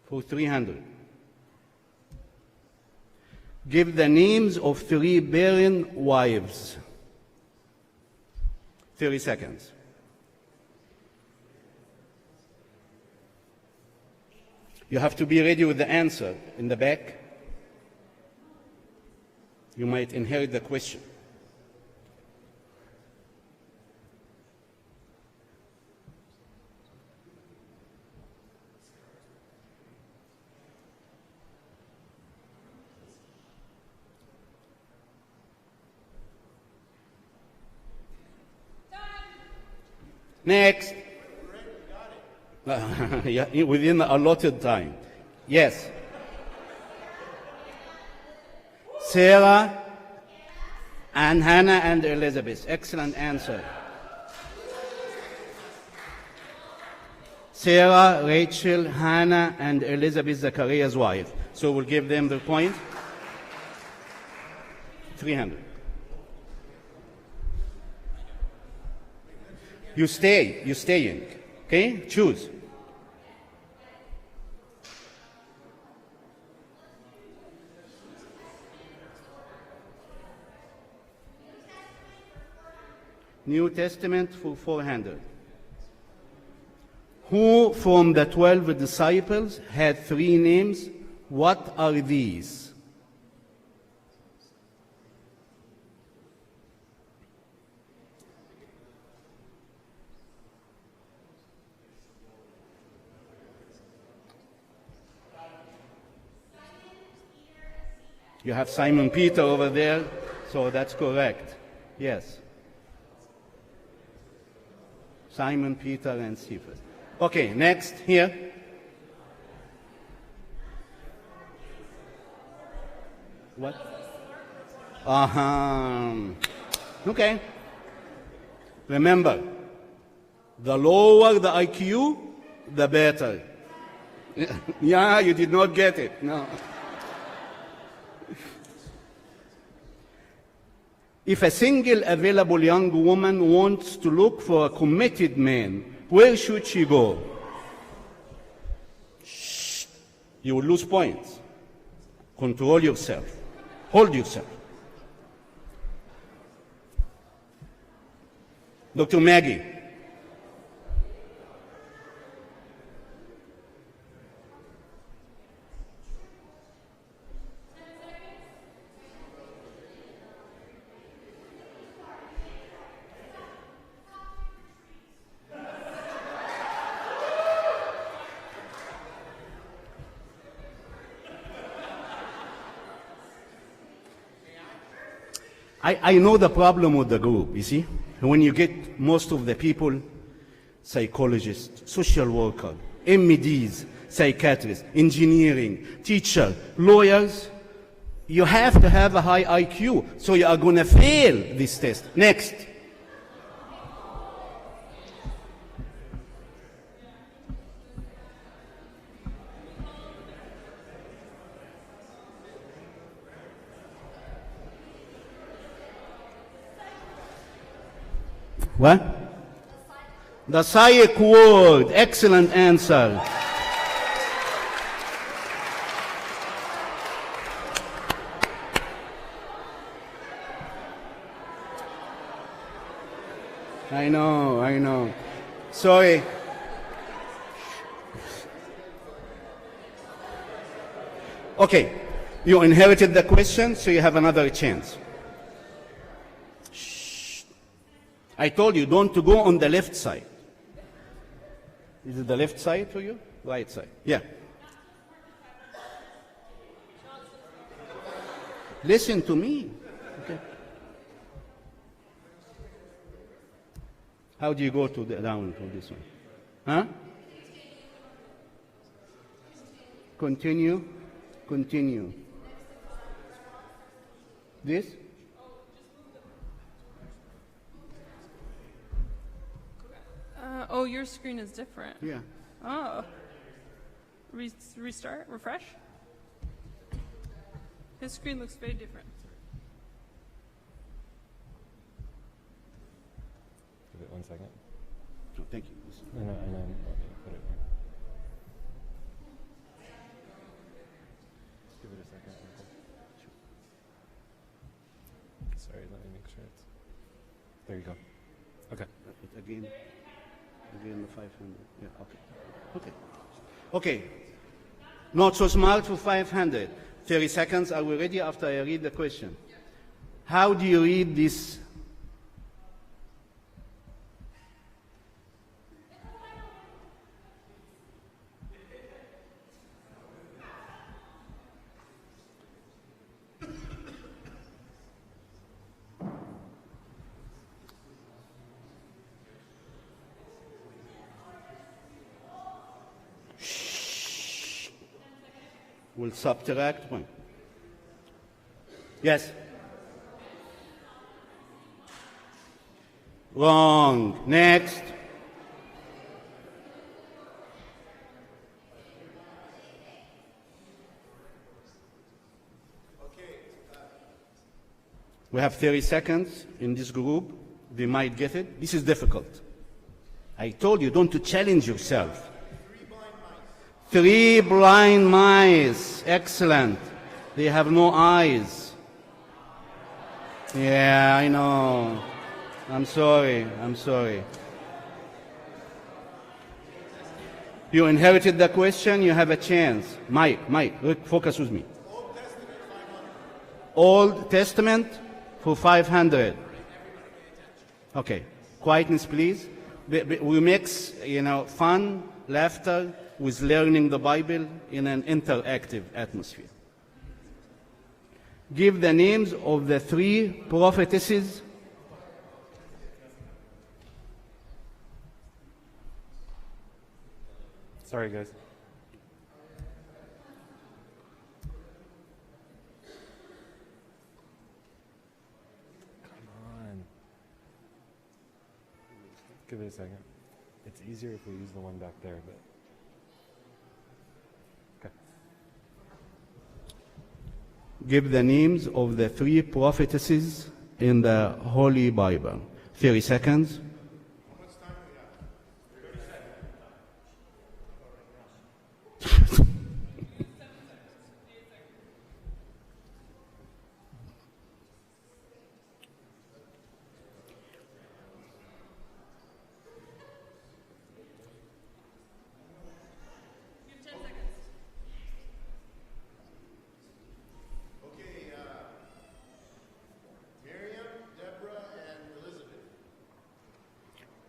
S5: for 300. Give the names of 3 barren wives. 30 seconds. You have to be ready with the answer in the back. You might inherit the question. Next. Yeah, within the allotted time. Yes. Sarah and Hannah and Elizabeth. Excellent answer. Sarah, Rachel, Hannah, and Elizabeth, Zachariah's wife. So we'll give them the point. 300. You're staying. Okay? Choose. New Testament for 400. Who from the 12 disciples had 3 names? What are these? You have Simon Peter over there, so that's correct. Yes. Simon, Peter, and Cephas. Okay, next, here. What? Okay. Remember, the lower the IQ, the better. Yeah, you did not get it. No. If a single available young woman wants to look for a committed man, where should she go? Shh. You will lose points. Control yourself. Hold yourself. Dr. Maggie. I know the problem with the group, you see? When you get most of the people, psychologists, social workers, MEDs, psychiatrists, engineering, teacher, lawyers, you have to have a high IQ, so you are going to fail this test. Next. What? The psych word. Excellent answer. I know. Sorry. Okay, you inherited the question, so you have another chance. I told you, don't go on the left side. Is it the left side for you? Right side. Yeah. Listen to me. Okay. How do you go to down to this one? Huh? Continue. Continue. This?
S1: Oh, your screen is different.
S5: Yeah.
S1: Oh. Restart? Refresh? His screen looks very different.
S6: Give it 1 second.
S5: Oh, thank you.
S6: And then put it here. Give it a second. Michael. Sorry, let me make sure it's. There you go. Okay.
S5: Again the 500. Yeah, okay. Okay. Okay. Not so smart for 500. 30 seconds. Are we ready after I read the question? How do you read this? We'll subtract 1. Yes? Wrong. Next. We have 30 seconds in this group. They might get it. This is difficult. I told you, don't to challenge yourself. 3 blind mice. Excellent. They have no eyes. Yeah, I know. I'm sorry. I'm sorry. You inherited the question. You have a chance. Mike, focus with me. Old Testament for 500. Okay. Quietness, please. We mix, fun, laughter, with learning the Bible in an interactive atmosphere. Give the names of the 3 prophetesses.
S6: Sorry, guys. Come on. Give it a second. It's easier if we use the one back there, but.
S5: Give the names of the 3 prophetesses in the Holy Bible. 30 seconds.
S2: How much time do we have? 30 seconds.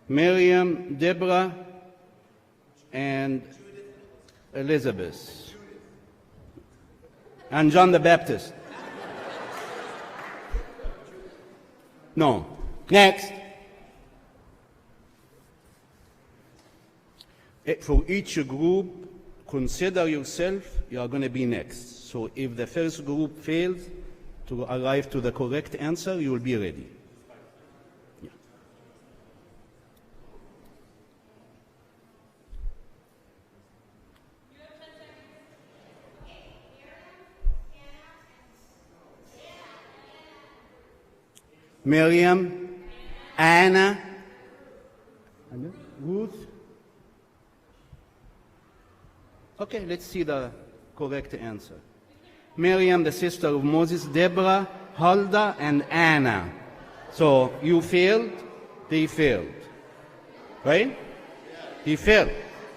S5: Miriam, Deborah, and Elizabeth. And John the Baptist. No. Next. For each group, consider yourself, you are going to be next. So if the first group fails to arrive to the correct answer, you will be ready. Miriam, Anna, Ruth. Okay, let's see the correct answer. Miriam, the sister of Moses, Deborah, Huldah, and Anna. So you failed, they failed. Right? He failed.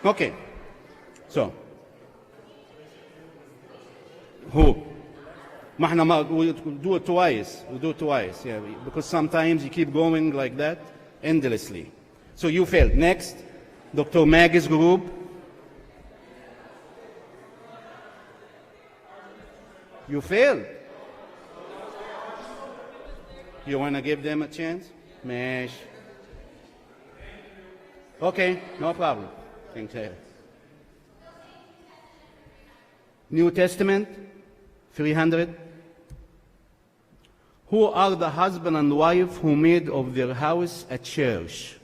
S5: Okay. So, who? We'll do it twice. We'll do it twice, yeah. Because sometimes you keep going like that endlessly. So you failed. Next, Dr. Maggie's group. You failed. You want to give them a chance? Mesh. Okay, no problem. Thanks. New Testament, 300. Who are the husband and wife who made of their house a church?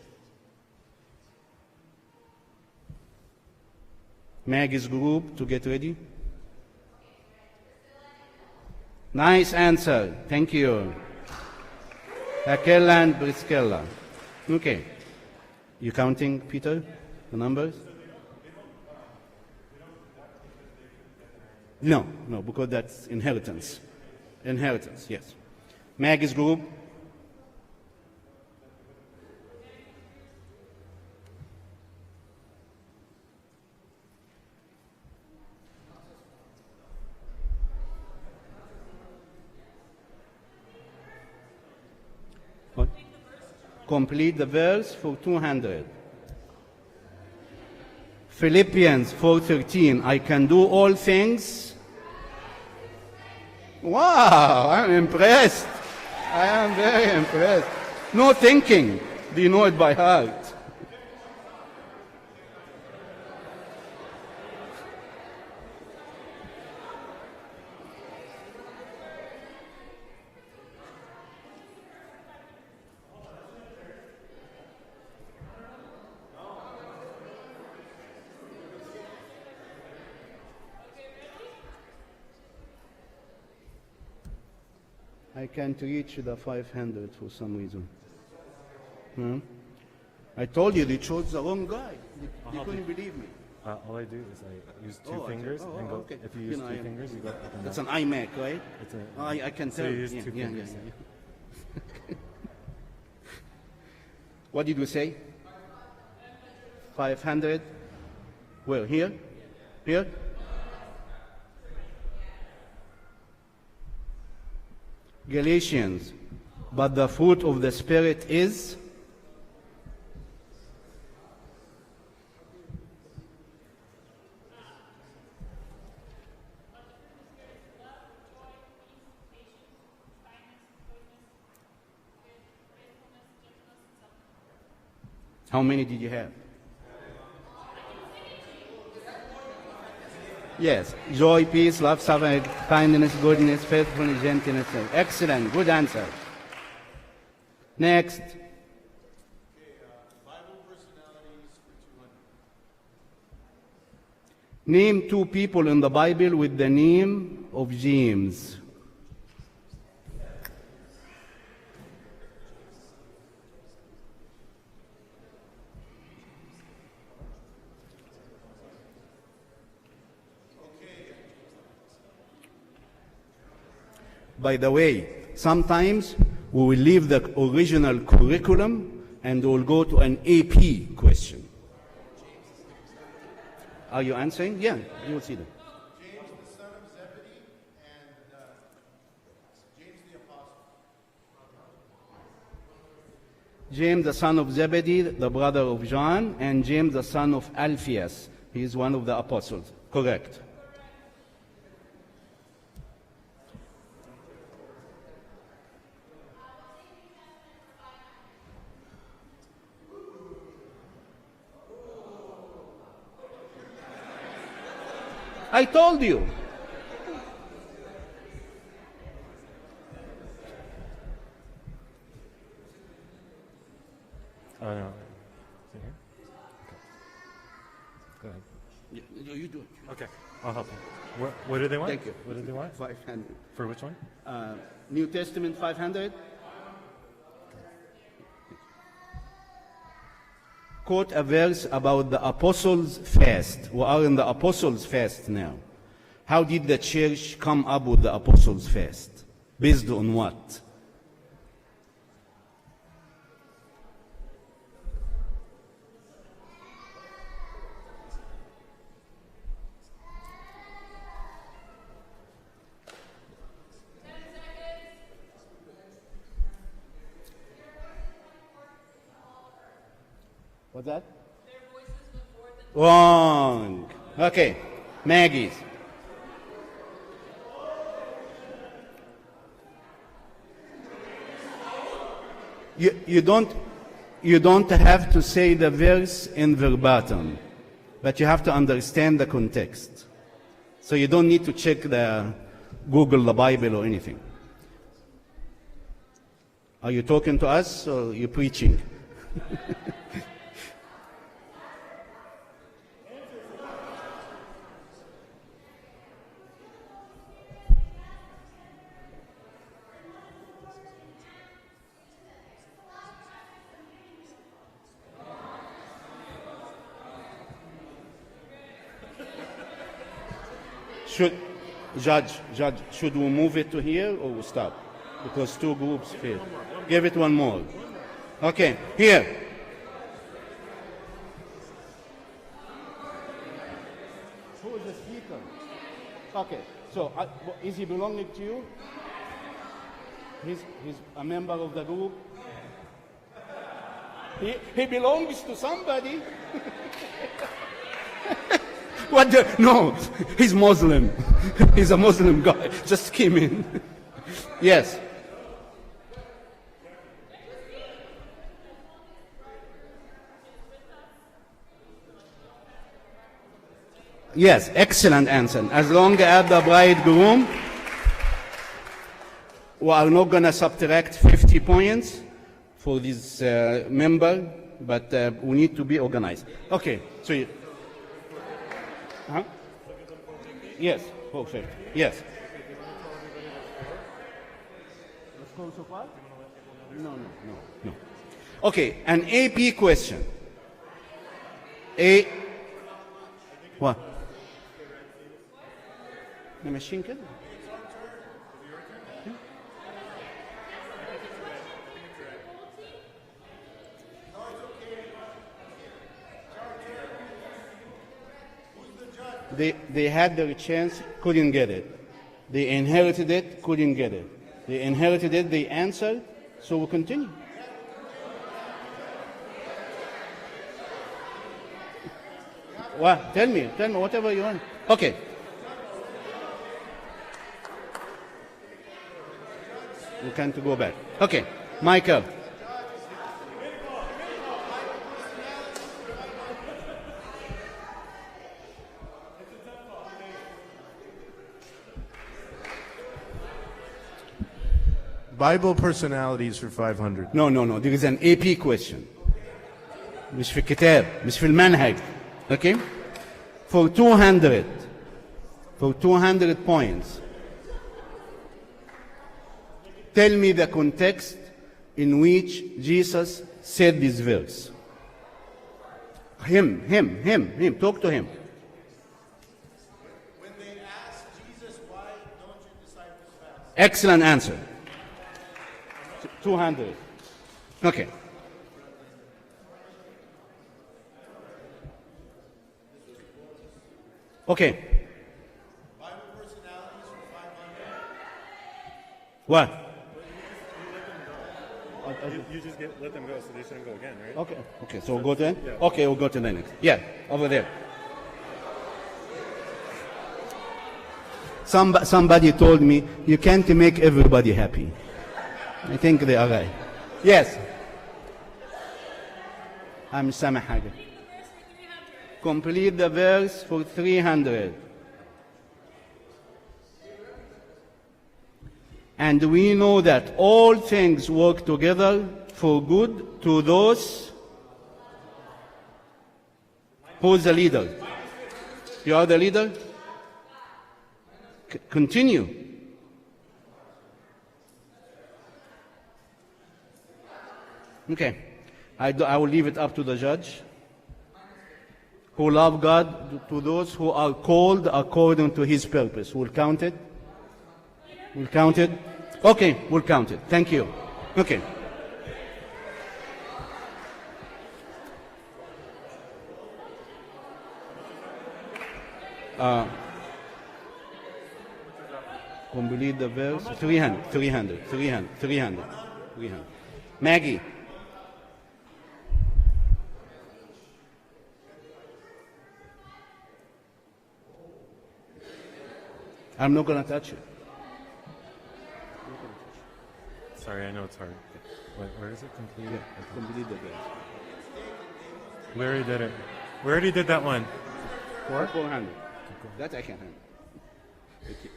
S5: Maggie's group to get ready. Nice answer. Thank you. Raquel and Brisquella. Okay. You counting, Peter, the numbers? No, because that's inheritance. Inheritance, yes. Maggie's group. What? Complete the verse for 200. Philippians 4:13. I can do all things. Wow, I'm impressed. I am very impressed. No thinking. Do you know it by heart? I can't reach the 500 for some reason. I told you they chose the wrong guy. They couldn't believe me.
S6: All I do is I use two fingers and go.
S5: Okay.
S6: If you use two fingers, you go up and
S5: That's
S6: down.
S5: an iMac, right?
S6: It's a,
S5: I can
S6: so
S5: tell.
S6: you use two fingers.
S5: What did we say? 500. Where? Here? Here? Galatians. But the fruit of the Spirit is? How many did you have? Yes. Joy, peace, love, suffering, kindness, goodness, faithfulness, gentleness. Excellent. Good answer. Next.
S7: Bible personalities for 200.
S5: Name two people in the Bible with the name of James. By the way, sometimes we will leave the original curriculum and we'll go to an AP question. Are you answering? Yeah, you will see them.
S7: James, the son of Zebedee, and James the apostle.
S5: James, the son of Zebedee, the brother of John, and James, the son of Alphaeus. He is one of the apostles. Correct. I told you.
S6: Oh, no. Is it here? Okay. Go ahead.
S5: You do it.
S6: Okay, I'll help you. What do they want?
S5: Thank you.
S6: What do they want?
S5: 500.
S6: For which one?
S5: New Testament 500. Quote a verse about the apostles' fast. We are in the apostles' fast now. How did the church come up with the apostles' fast? Based on what? What's that? Wrong. Okay, Maggie's. You don't have to say the verse in verbatim. but you have to understand the context. So you don't need to check Google the Bible or anything. Are you talking to us or are you preaching? Judge, should we move it to here or we stop? Because two groups failed. Give it one more. Okay, here. Who is the speaker? Okay, so is he belonging to you? He's a member of the group. He belongs to somebody. No, he's Muslim. He's a Muslim guy. Just came in. Yes. Yes, excellent answer. As long as the bridegroom, we are not going to subtract 50 points for this member, but we need to be organized. Okay, so you... Huh? Yes, perfect. Yes. Let's go so far? No. Okay, an AP question. What? ماشيين كده. They had their chance, couldn't get it. They inherited it, couldn't get it. They inherited it, they answered, so we'll continue. What? Tell me whatever you want. Okay. We can't go back. Okay, Michael.
S7: Bible personalities for 500.
S5: No. There is an AP question. مش في الكتاب, مش في المنهج. Okay? For 200 points, tell me the context in which Jesus said this verse. Him. Talk to him.
S7: When they asked Jesus, why don't your disciples fast?
S5: Excellent answer. 200. Okay. Okay.
S7: Bible personalities for 500.
S5: What?
S6: You just let them go, so they shouldn't go again, right?
S5: Okay, so we'll go to
S6: Yeah.
S5: Okay, we'll go to the next. Yeah, over there. Somebody told me you can't make everybody happy. I think they are right. Yes. I'm سامع حاجة. Complete the verse for 300. And we know that all things work together for good to those. Who's the leader? You are the leader? Continue. Okay. I will leave it up to the judge. Who love God, to those who are called according to his purpose. We'll count it. We'll count it. Okay, we'll count it. Thank you. Okay. Complete the verse. 300. Maggie. I'm not going to touch it.
S6: Sorry, I know it's hard. Where is it completed?
S5: Complete the verse.
S6: We already did it. We already did that one.
S3: 4?
S5: 400. That I can handle. Okay.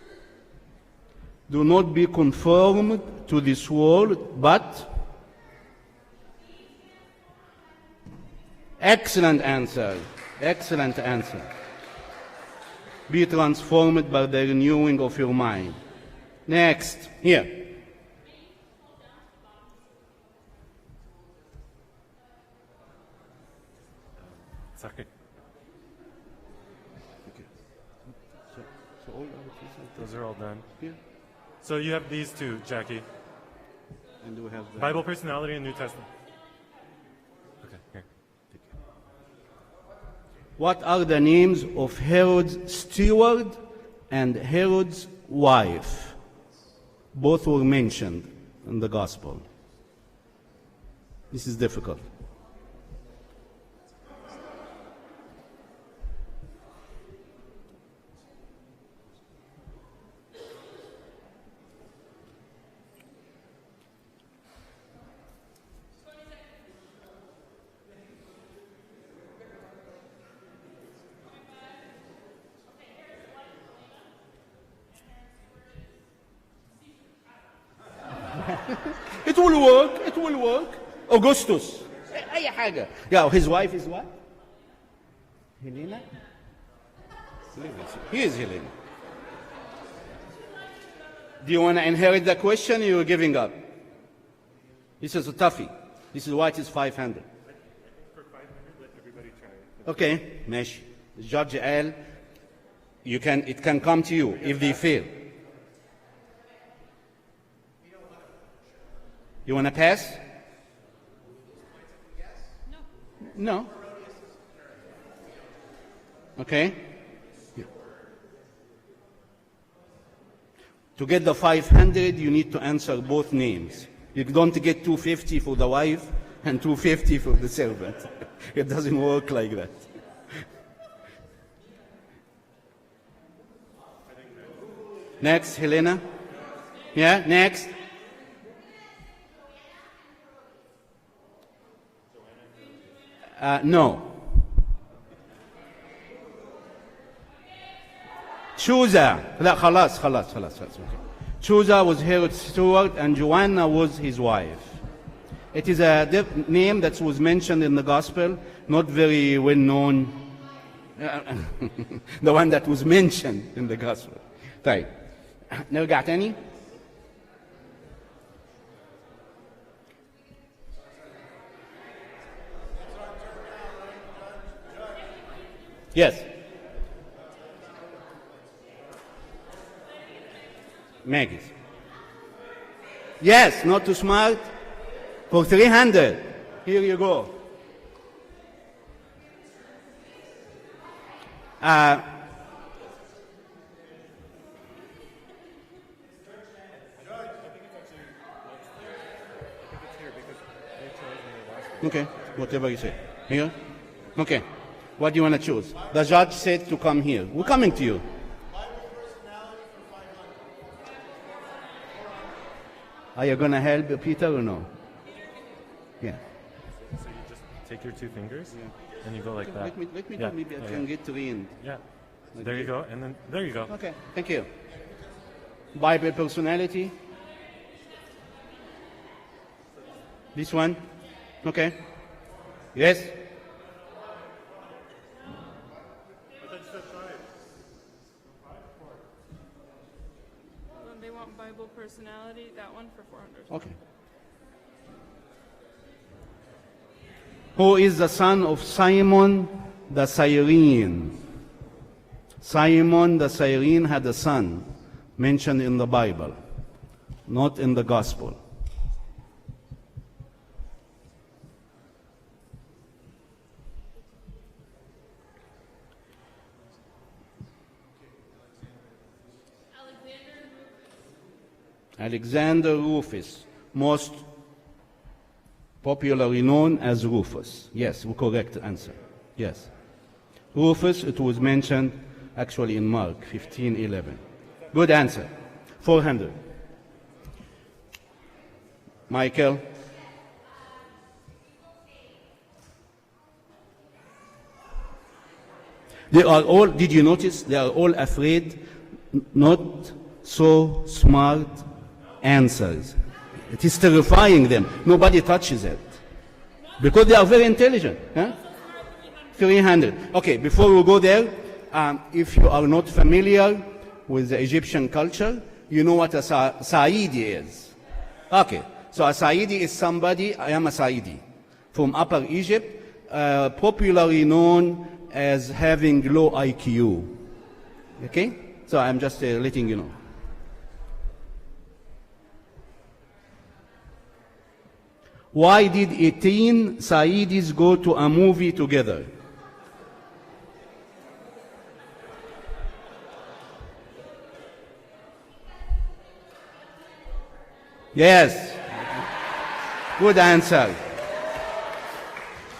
S5: Do not be conformed to this world, but excellent answer. Excellent answer. Be transformed by the renewing of your mind. Next, here.
S6: Sorry.
S5: So all other pieces
S6: Those are all done.
S5: here,
S6: So you have these two, Jackie.
S5: and we have the
S6: Bible personality and New Testament. Okay, here.
S5: What are the names of Herod's steward and Herod's wife? Both were mentioned in the gospel. This is difficult. It will work. It will work. Augustus. أي حاجة. Yeah, his wife is what? Helena? He is Helena. Do you want to inherit the question or you're giving up? This is a toughie. This is why it is 500.
S6: For 500, let everybody try it.
S5: Okay, ماشي. Judge قال it can come to you if they fail. You want to pass? No. Okay. To get the 500, you need to answer both names. You don't get 250 for the wife and 250 for the servant. It doesn't work like that. Next, Helena. Yeah, next. No. Chusa. لا خلاص. Chusa was Herod's steward and Joanna was his wife. It is a name that was mentioned in the gospel, not very well known. The one that was mentioned in the gospel. طيب. نرجع تاني. Yes. Maggie's. Yes, not too smart. For 300. Here you go. Okay, whatever you say. Here? Okay. What do you want to choose? The judge said to come here. We're coming to you. Are you going to help Peter or no? Yeah.
S6: So you just take your two fingers and you go like that.
S5: Let me
S6: Yeah,
S5: do, maybe I
S6: yeah,
S5: can
S6: yeah.
S5: get to the end.
S6: Yeah. There you go, and then there you go.
S5: Okay, thank you. Bible personality. This one? Okay. Yes?
S1: They want Bible personality, that one for 400.
S5: Okay. Who is the son of Simon the Cyrene? Simon the Cyrene had a son mentioned in the Bible, not in the Gospel. Alexander Rufus, most popularly known as Rufus. Yes, correct answer. Yes. Rufus, it was mentioned actually in Mark 15:11. Good answer. 400. Michael. They are all, did you notice? They are all afraid not so smart answers. It is terrifying them. Nobody touches it. Because they are very intelligent. Huh? 300. Okay, before we go there, if you are not familiar with the Egyptian culture, you know what a Saidi is. Okay, so a Saidi is somebody, I am a Saidi, from Upper Egypt, popularly known as having low IQ. Okay? So I'm just letting you know. Why did 18 Saidis go to a movie together? Yes. Good answer.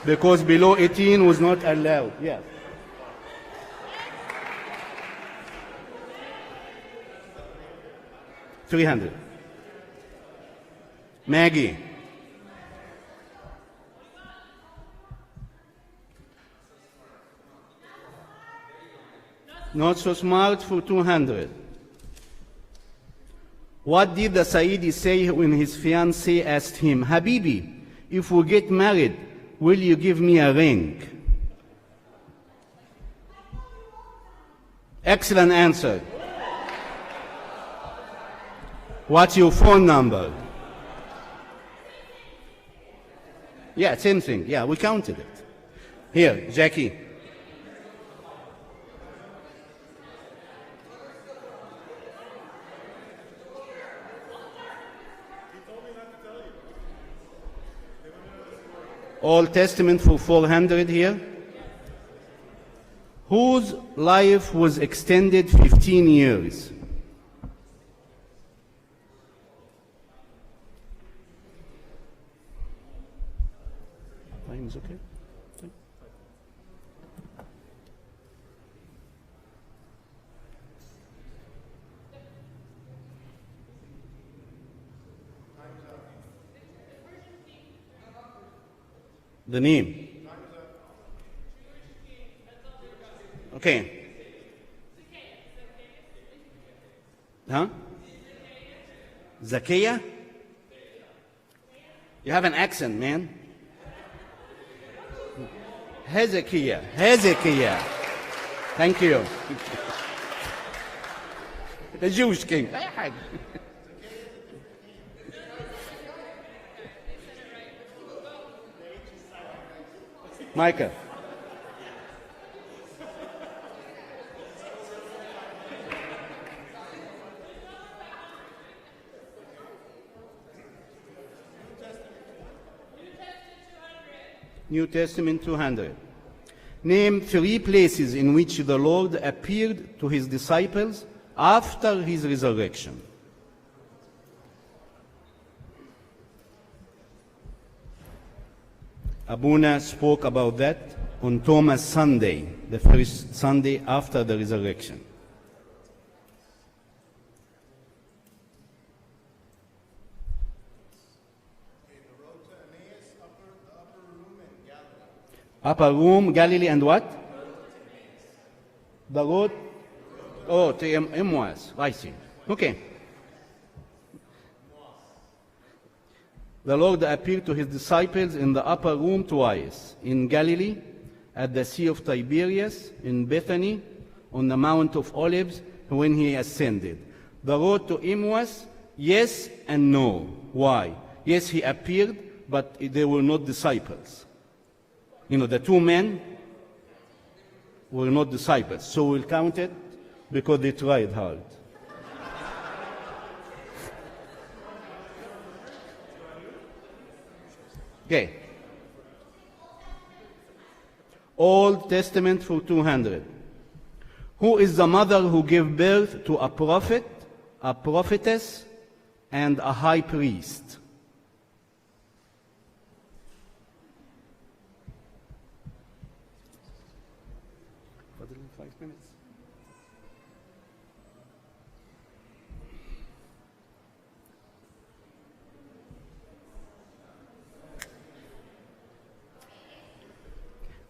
S5: Because below 18 was not allowed. Yes. $300. Maggie. Not so smart for 200. What did the Saidi say when his fiancée asked him, Habibi, if we get married, will you give me a ring? Excellent answer. What's your phone number? Yeah, same thing. Yeah, we counted it. Here, Jackie. Old Testament for 400 here. Whose life was extended 15 years? Time is okay? The name. Okay. Huh? Zakiya? You have an accent, man. Hezekiah. Hezekiah. Thank you. The Jewish king. Micah. New Testament 200. Name 3 places in which the Lord appeared to his disciples after his resurrection. Abuna spoke about that on Thomas Sunday, the first Sunday after the resurrection. Upper room, Galilee, and what? The road? Oh, to Emmaus. I see. Okay. The Lord appeared to his disciples in the upper room twice, in Galilee, at the Sea of Tiberias, in Bethany, on the Mount of Olives, when he ascended. The road to Emmaus, yes and no. Why? Yes, he appeared, but they were not disciples. You know, the 2 men were not disciples, so we'll count it because they tried hard. Okay. Old Testament for 200. Who is the mother who gave birth to a prophet, a prophetess, and a high priest?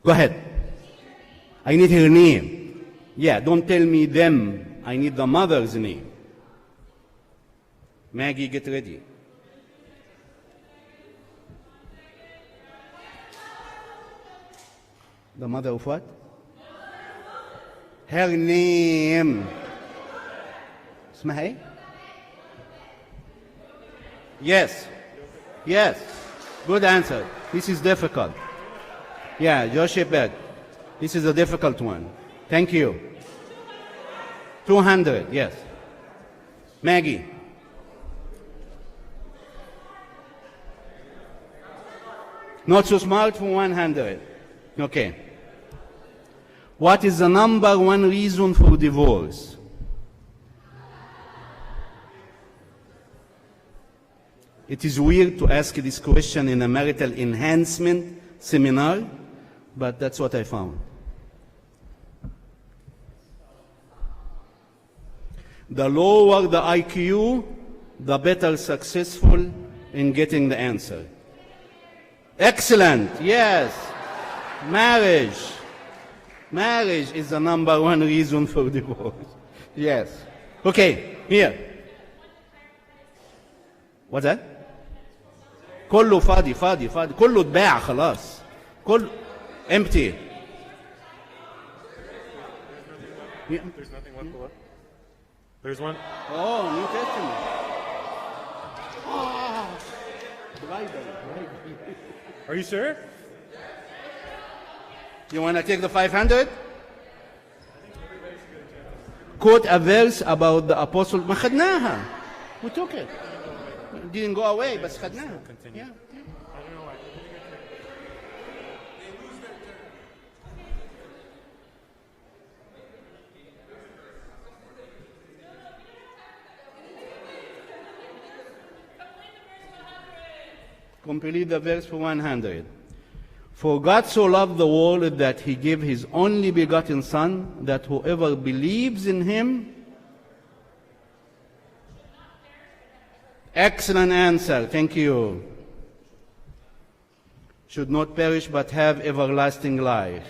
S5: Go ahead. I need her name. Yeah, don't tell me them. I need the mother's name. Maggie, get ready. The mother of what? Her name. اسمها ايه? Yes. Yes. Good answer. This is difficult. Yeah, Joshebed. This is a difficult one. Thank you. 200, yes. Maggie. Not so smart for 100. Okay. What is the number one reason for divorce? It is weird to ask this question in a marital enhancement seminar, but that's what I found. The lower the IQ, the better successful in getting the answer. Excellent, yes. Marriage. Marriage is the number one reason for divorce. Yes. Okay, here. What's that? كله فاضي فاضي فاضي كله اتباع خلاص كله empty.
S6: There's nothing left below. There's one.
S5: Oh, New Testament. Oh, Bible.
S6: Are you sure?
S5: You want to take the 500? Quote a verse about the apostle. ما خدناها. We took it. It didn't go away, بس خدناها. Yeah. Complete the verse for 100. For God so loved the world that he gave his only begotten Son, that whoever believes in him. Excellent answer. Thank you. Should not perish but have everlasting life.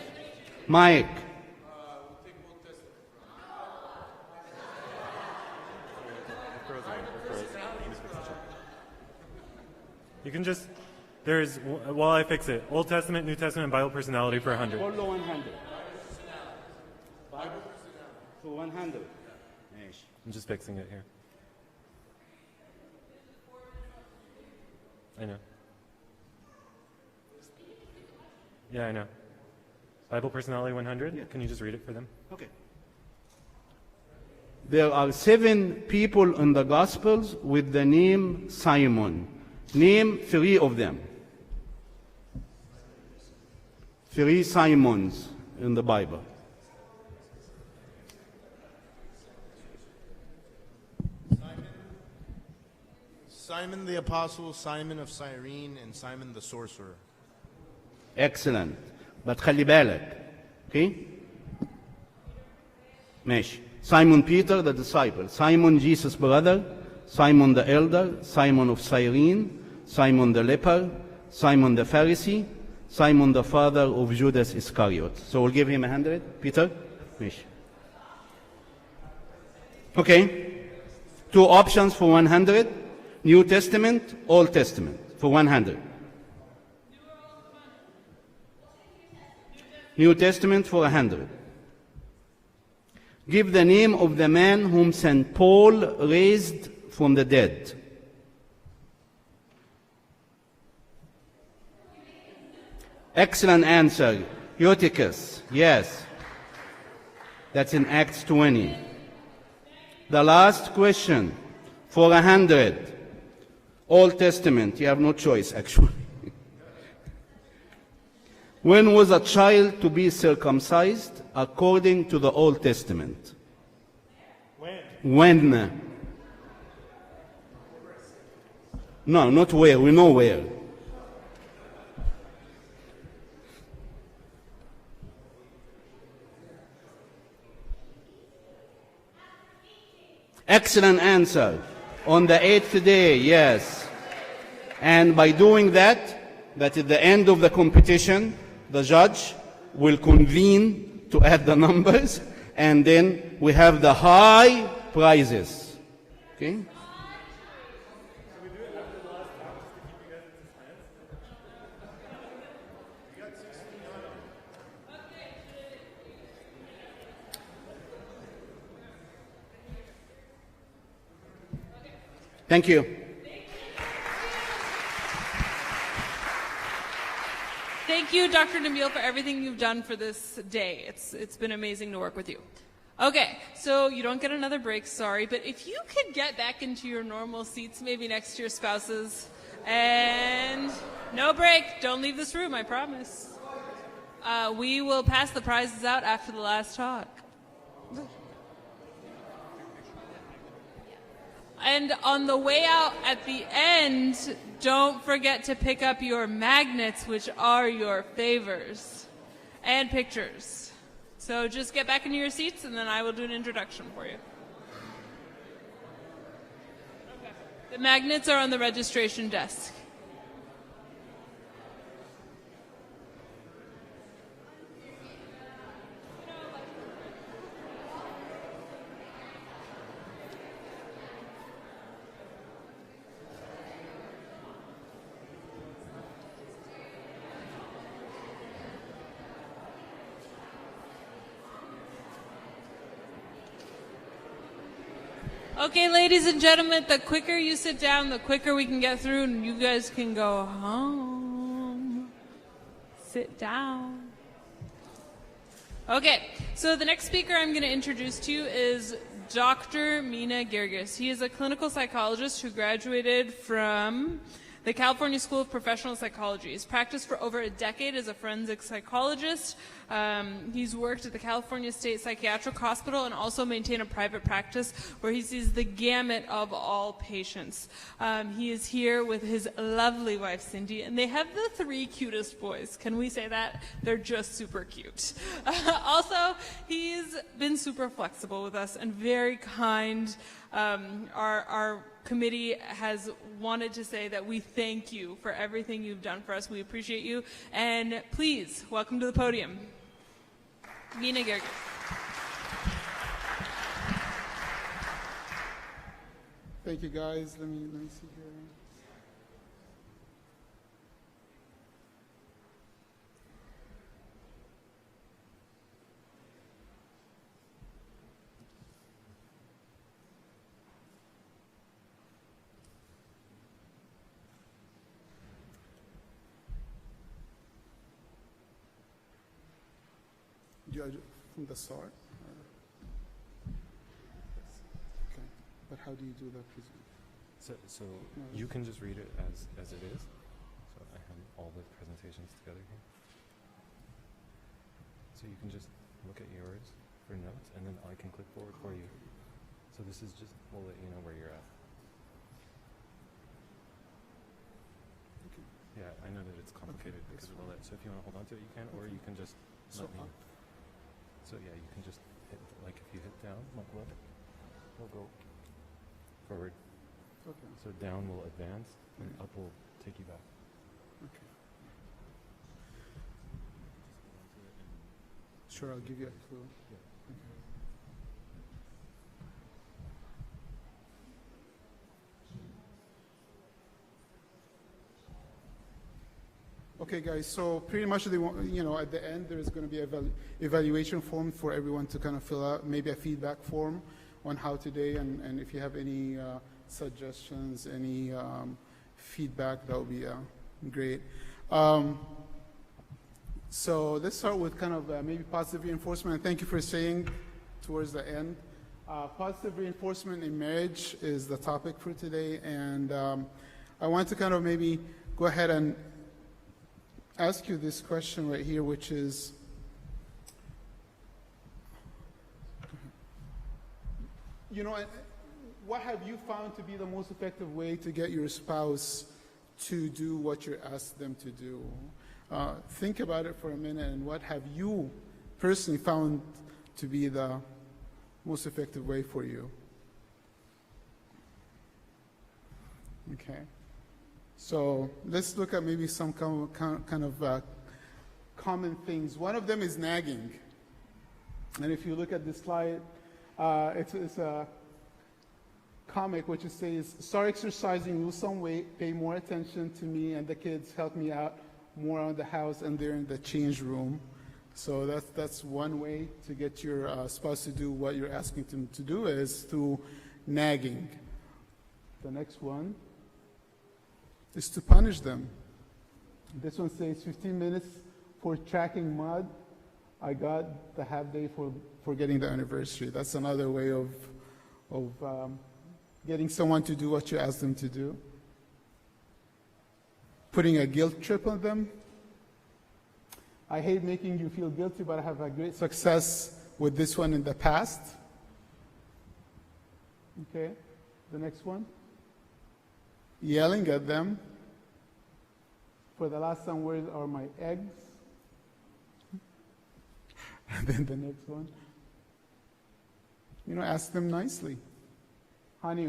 S5: Mike.
S6: You can just, there's, while I fix it, Old Testament, New Testament, Bible personality for 100.
S5: Follow 100. Bible for 100.
S6: I'm just fixing it here. I know. Yeah, I know. Bible personality 100?
S5: Yeah.
S6: Can you just read it for them?
S5: Okay. There are 7 people in the Gospels with the name Simon. Name 3 of them. 3 Simons in the Bible.
S7: Simon the Apostle, Simon of Cyrene, and Simon the Sorcerer.
S5: Excellent. But خلي بالك. Okay? ماشي. Simon Peter, the disciple. Simon, Jesus' brother. Simon the elder. Simon of Cyrene. Simon the leper. Simon the Pharisee. Simon the father of Judas Iscariot. So we'll give him 100. Peter? ماشي. Okay. 2 options for 100. New Testament, Old Testament for 100. New Testament for 100. Give the name of the man whom St. Paul raised from the dead. Excellent answer. Eutychus. Yes. That's in Acts 20. The last question for 100. Old Testament. You have no choice, actually. When was a child to be circumcised according to the Old Testament? When? No, not where. We know where. Excellent answer. On the 8th day, yes. And by doing that at the end of the competition, the judge will convene to add the numbers, and then we have the high prizes. Okay? Thank you.
S1: Thank you, Dr. Nabil, for everything you've done for this day. It's been amazing to work with you. Okay, so you don't get another break, sorry, but if you could get back into your normal seats, maybe next to your spouses, and no break, don't leave this room, I promise. We will pass the prizes out after the last talk. And on the way out at the end, don't forget to pick up your magnets, which are your favors, and pictures. So just get back into your seats, and then I will do an introduction for you. The magnets are on the registration desk. Okay, ladies and gentlemen, the quicker you sit down, the quicker we can get through, and you guys can go home. Sit down. Okay, so the next speaker I'm going to introduce to you is Dr. Mina Girgis. He is a clinical psychologist who graduated from the California School of Professional Psychology. He's practiced for over a decade as a forensic psychologist. He's worked at the California State Psychiatric Hospital and also maintained a private practice where he sees the gamut of all patients. He is here with his lovely wife, Cindy, and they have the 3 cutest boys. Can we say that? They're just super cute. Also, he's been super flexible with us and very kind. Our committee has wanted to say that we thank you for everything you've done for us. We appreciate you. And please, welcome to the podium, Mina Girgis.
S8: Thank you, guys. Let me see here. From the start? Okay. But how do you do that, please?
S6: So you can just read it as it is. So I have all the presentations together here. So you can just look at yours for notes, and then I can click forward for you. So this is just, we'll let you know where you're at.
S8: Okay.
S6: Yeah, I know that it's complicated because of all that. So if you want to hold on to it, you can, or you can just let me. So yeah, you can just hit, like if you hit down, like look, we'll go forward.
S8: Okay.
S6: So down will advance, and up will take you back.
S8: Okay. Sure, I'll give you a clue.
S6: Yeah.
S8: Okay, guys, so pretty much, at the end, there's going to be an evaluation form for everyone to kind of fill out, maybe a feedback form on how today, and if you have any suggestions, any feedback, that would be great. So let's start with kind of maybe positive reinforcement. Thank you for saying towards the end. Positive reinforcement in marriage is the topic for today, and I want to kind of maybe go ahead and ask you this question right here, which is, what have you found to be the most effective way to get your spouse to do what you asked them to do? Think about it for a minute, and what have you personally found to be the most effective way for you? Okay. So let's look at maybe some kind of common things. One of them is nagging. And if you look at this slide, it's a comic which says, start exercising, lose some weight, pay more attention to me and the kids, help me out more on the house, and they're in the change room. So that's one way to get your spouse to do what you're asking them to do, is through nagging. The next one is to punish them. This one says 15 minutes for tracking mud. I got the half day for forgetting the anniversary. That's another way of getting someone to do what you ask them to do. Putting a guilt trip on them. I hate making you feel guilty, but I have a great success with this one in the past. Okay, the next one. Yelling at them. For the last time, where are my eggs? And then the next one. Ask them nicely. Honey,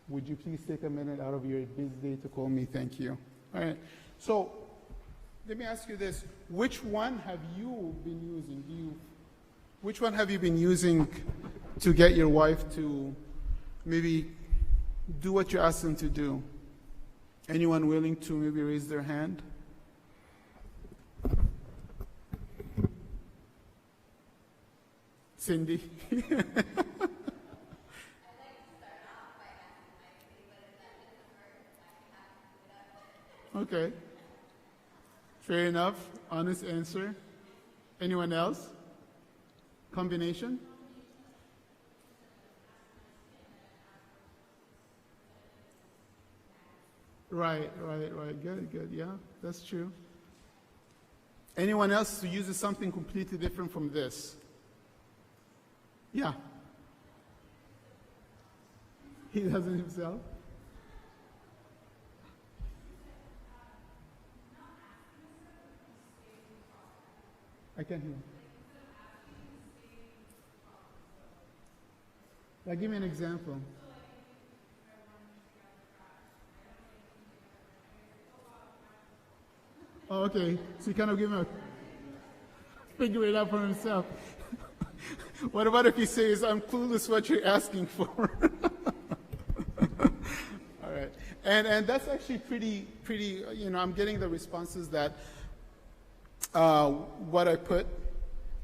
S8: would you please take a minute out of your busy day to call me? Thank you. All right. So let me ask you this. Which one have you been using? Which one have you been using to get your wife to maybe do what you ask them to do? Anyone willing to maybe raise their hand? Cindy? Okay. Fair enough. Honest answer. Anyone else? Combination? Right. Good. Yeah, that's true. Anyone else who uses something completely different from this? Yeah. He does it himself? I can't hear. Like, give me an example. Oh, okay. So you kind of give him figure it out for himself. What about if he says, I'm clueless what you're asking for? All right. And that's actually pretty, I'm getting the responses that what I put,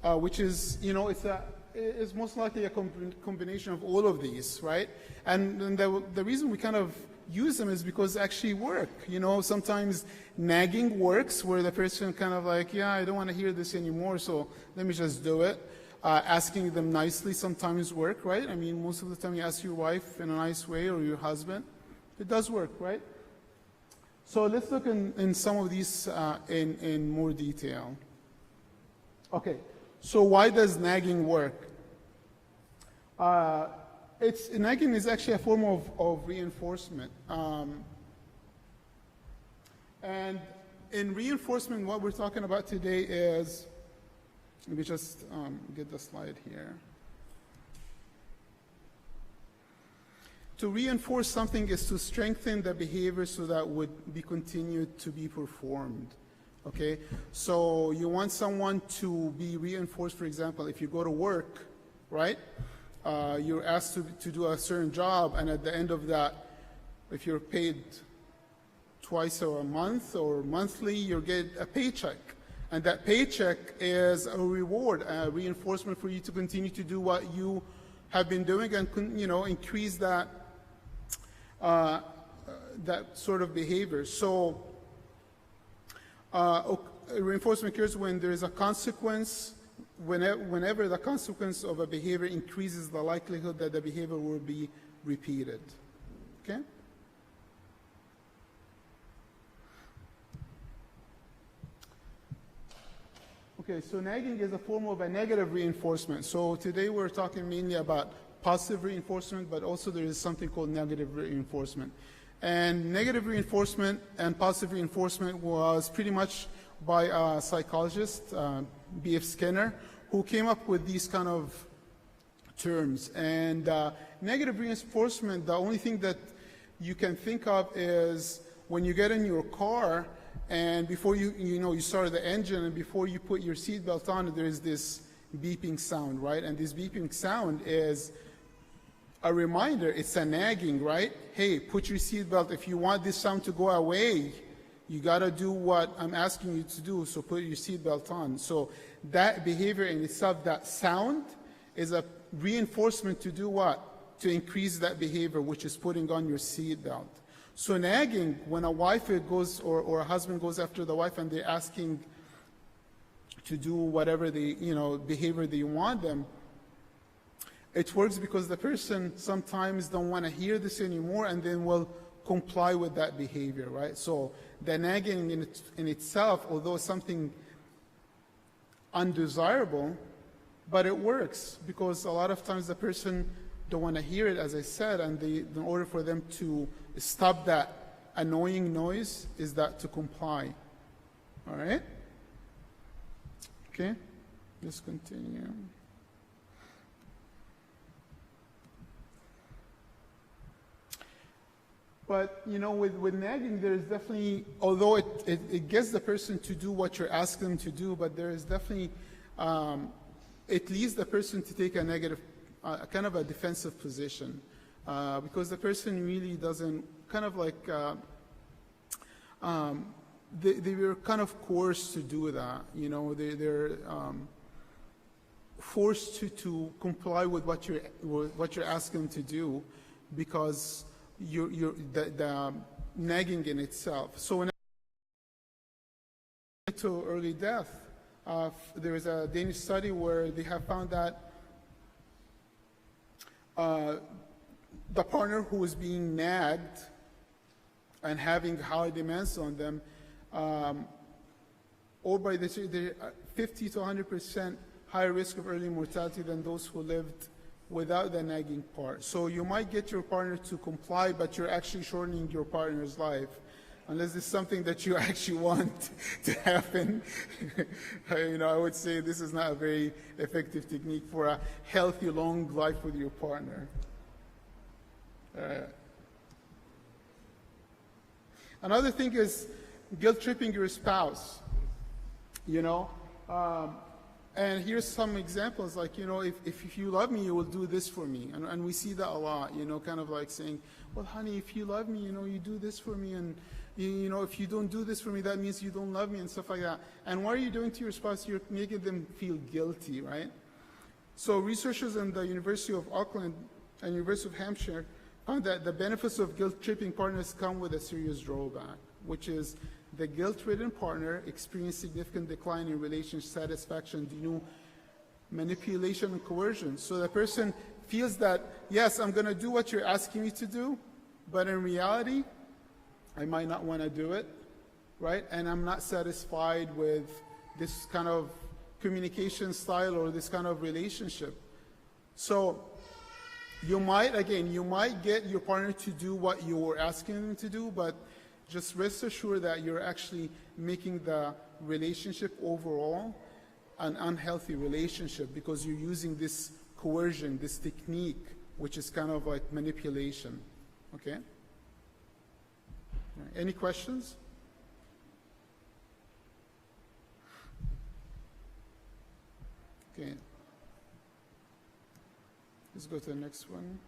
S8: which is, it's most likely a combination of all of these, right? And the reason we kind of use them is because they actually work. Sometimes nagging works, where the person kind of like, yeah, I don't want to hear this anymore, so let me just do it. Asking them nicely sometimes work, right? I mean, most of the time you ask your wife in a nice way, or your husband. It does work, right? So let's look in some of these in more detail. Okay, so why does nagging work? Nagging is actually a form of reinforcement. And in reinforcement, what we're talking about today is, let me just get the slide here. To reinforce something is to strengthen the behavior so that would be continued to be performed. Okay? So you want someone to be reinforced, for example, if you go to work, right? You're asked to do a certain job, and at the end of that, if you're paid twice a month or monthly, you get a paycheck. And that paycheck is a reward, a reinforcement for you to continue to do what you have been doing, and increase that that sort of behavior. So reinforcement occurs when there is a consequence. Whenever the consequence of a behavior increases the likelihood that the behavior will be repeated. Okay? Okay, so nagging is a form of a negative reinforcement. So today we're talking mainly about positive reinforcement, but also there is something called negative reinforcement. And negative reinforcement and positive reinforcement was pretty much by a psychologist, B.F. Skinner, who came up with these kind of terms. And negative reinforcement, the only thing that you can think of is when you get in your car, and before you start the engine, and before you put your seatbelt on, there is this beeping sound, right? And this beeping sound is a reminder, it's a nagging, right? Hey, put your seatbelt. If you want this sound to go away, you got to do what I'm asking you to do, so put your seatbelt on. So that behavior in itself, that sound, is a reinforcement to do what? To increase that behavior, which is putting on your seatbelt. So nagging, when a wife goes or a husband goes after the wife and they're asking to do whatever the behavior that you want them, it works because the person sometimes don't want to hear this anymore and then will comply with that behavior, right? So the nagging in itself, although something undesirable, but it works because a lot of times the person don't want to hear it, as I said, and in order for them to stop that annoying noise is that to comply. All right? Okay, let's continue. But, with nagging, there's definitely, although it gets the person to do what you're asking them to do, but there is definitely, it leads the person to take a negative, kind of a defensive position, because the person really doesn't, kind of like, they were kind of coerced to do that, they're forced to comply with what you're asking them to do, because the nagging in itself. So when to early death, there is a Danish study where they have found that the partner who is being nagged and having high demands on them, or by the 50 to 100% higher risk of early mortality than those who lived without the nagging part. So you might get your partner to comply, but you're actually shortening your partner's life, unless it's something that you actually want to happen. I would say this is not a very effective technique for a healthy, long life with your partner. Another thing is guilt-tripping your spouse, and here's some examples, like, if you love me, you will do this for me. And we see that a lot, kind of like saying, well, honey, if you love me, you do this for me. And, if you don't do this for me, that means you don't love me and stuff like that. And what are you doing to your spouse? You're making them feel guilty, right? So researchers in the University of Auckland and University of Hampshire found that the benefits of guilt-tripping partners come with a serious drawback, which is the guilt-ridden partner experiences significant decline in relationship satisfaction due to manipulation and coercion. So the person feels that, yes, I'm going to do what you're asking me to do, but in reality, I might not want to do it, right? And I'm not satisfied with this kind of communication style or this kind of relationship. So you might get your partner to do what you're asking them to do, but just rest assured that you're actually making the relationship overall an unhealthy relationship because you're using this coercion, this technique, which is kind of like manipulation. Okay? Any questions? Okay. Let's go to the next one.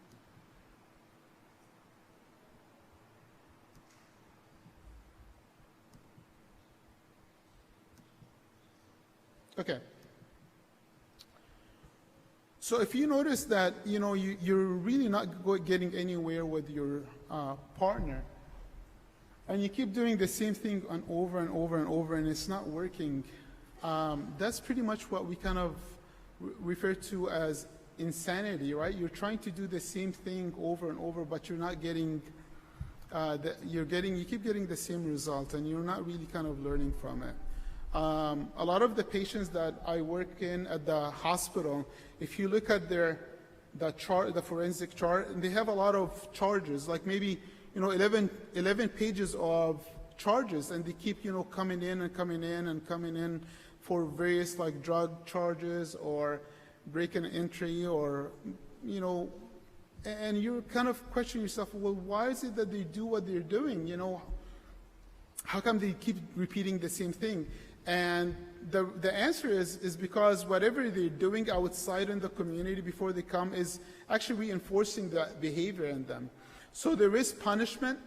S8: Okay. So if you notice that, you're really not getting anywhere with your partner, and you keep doing the same thing over and over and over, and it's not working, that's pretty much what we kind of refer to as insanity, right? You're trying to do the same thing over and over, but you're not getting, you keep getting the same result, and you're not really kind of learning from it. A lot of the patients that I work in at the hospital, if you look at the forensic chart, they have a lot of charges, like maybe 11 pages of charges, and they keep coming in and coming in and coming in for various like drug charges or break and entry, or and you kind of question yourself, well, why is it that they do what they're doing? How come they keep repeating the same thing? And the answer is because whatever they're doing outside in the community before they come is actually reinforcing that behavior in them. So there is punishment.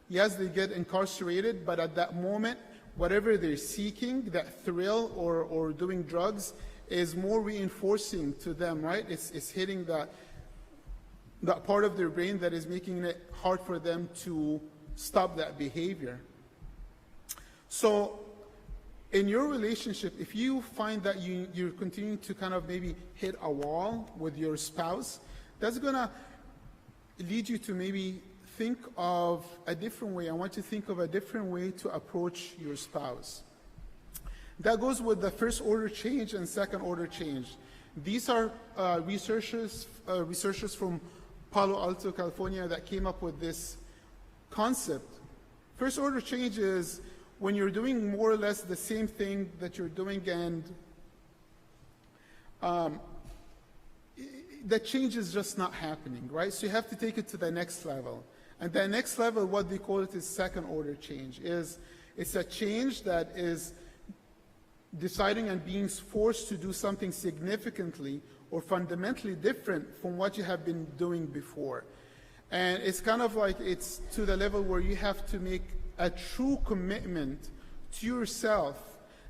S8: Yes, they get incarcerated, but at that moment, whatever they're seeking, that thrill or doing drugs, is more reinforcing to them, right? It's hitting that part of their brain that is making it hard for them to stop that behavior. So in your relationship, if you find that you're continuing to kind of maybe hit a wall with your spouse, that's going to lead you to maybe think of a different way. I want you to think of a different way to approach your spouse. That goes with the first order change and second order change. These are researchers from Palo Alto, California, that came up with this concept. First order change is when you're doing more or less the same thing that you're doing, and the change is just not happening, right? So you have to take it to the next level. And the next level, what they call it is second order change. It's a change that is deciding and being forced to do something significantly or fundamentally different from what you have been doing before. And it's kind of like it's to the level where you have to make a true commitment to yourself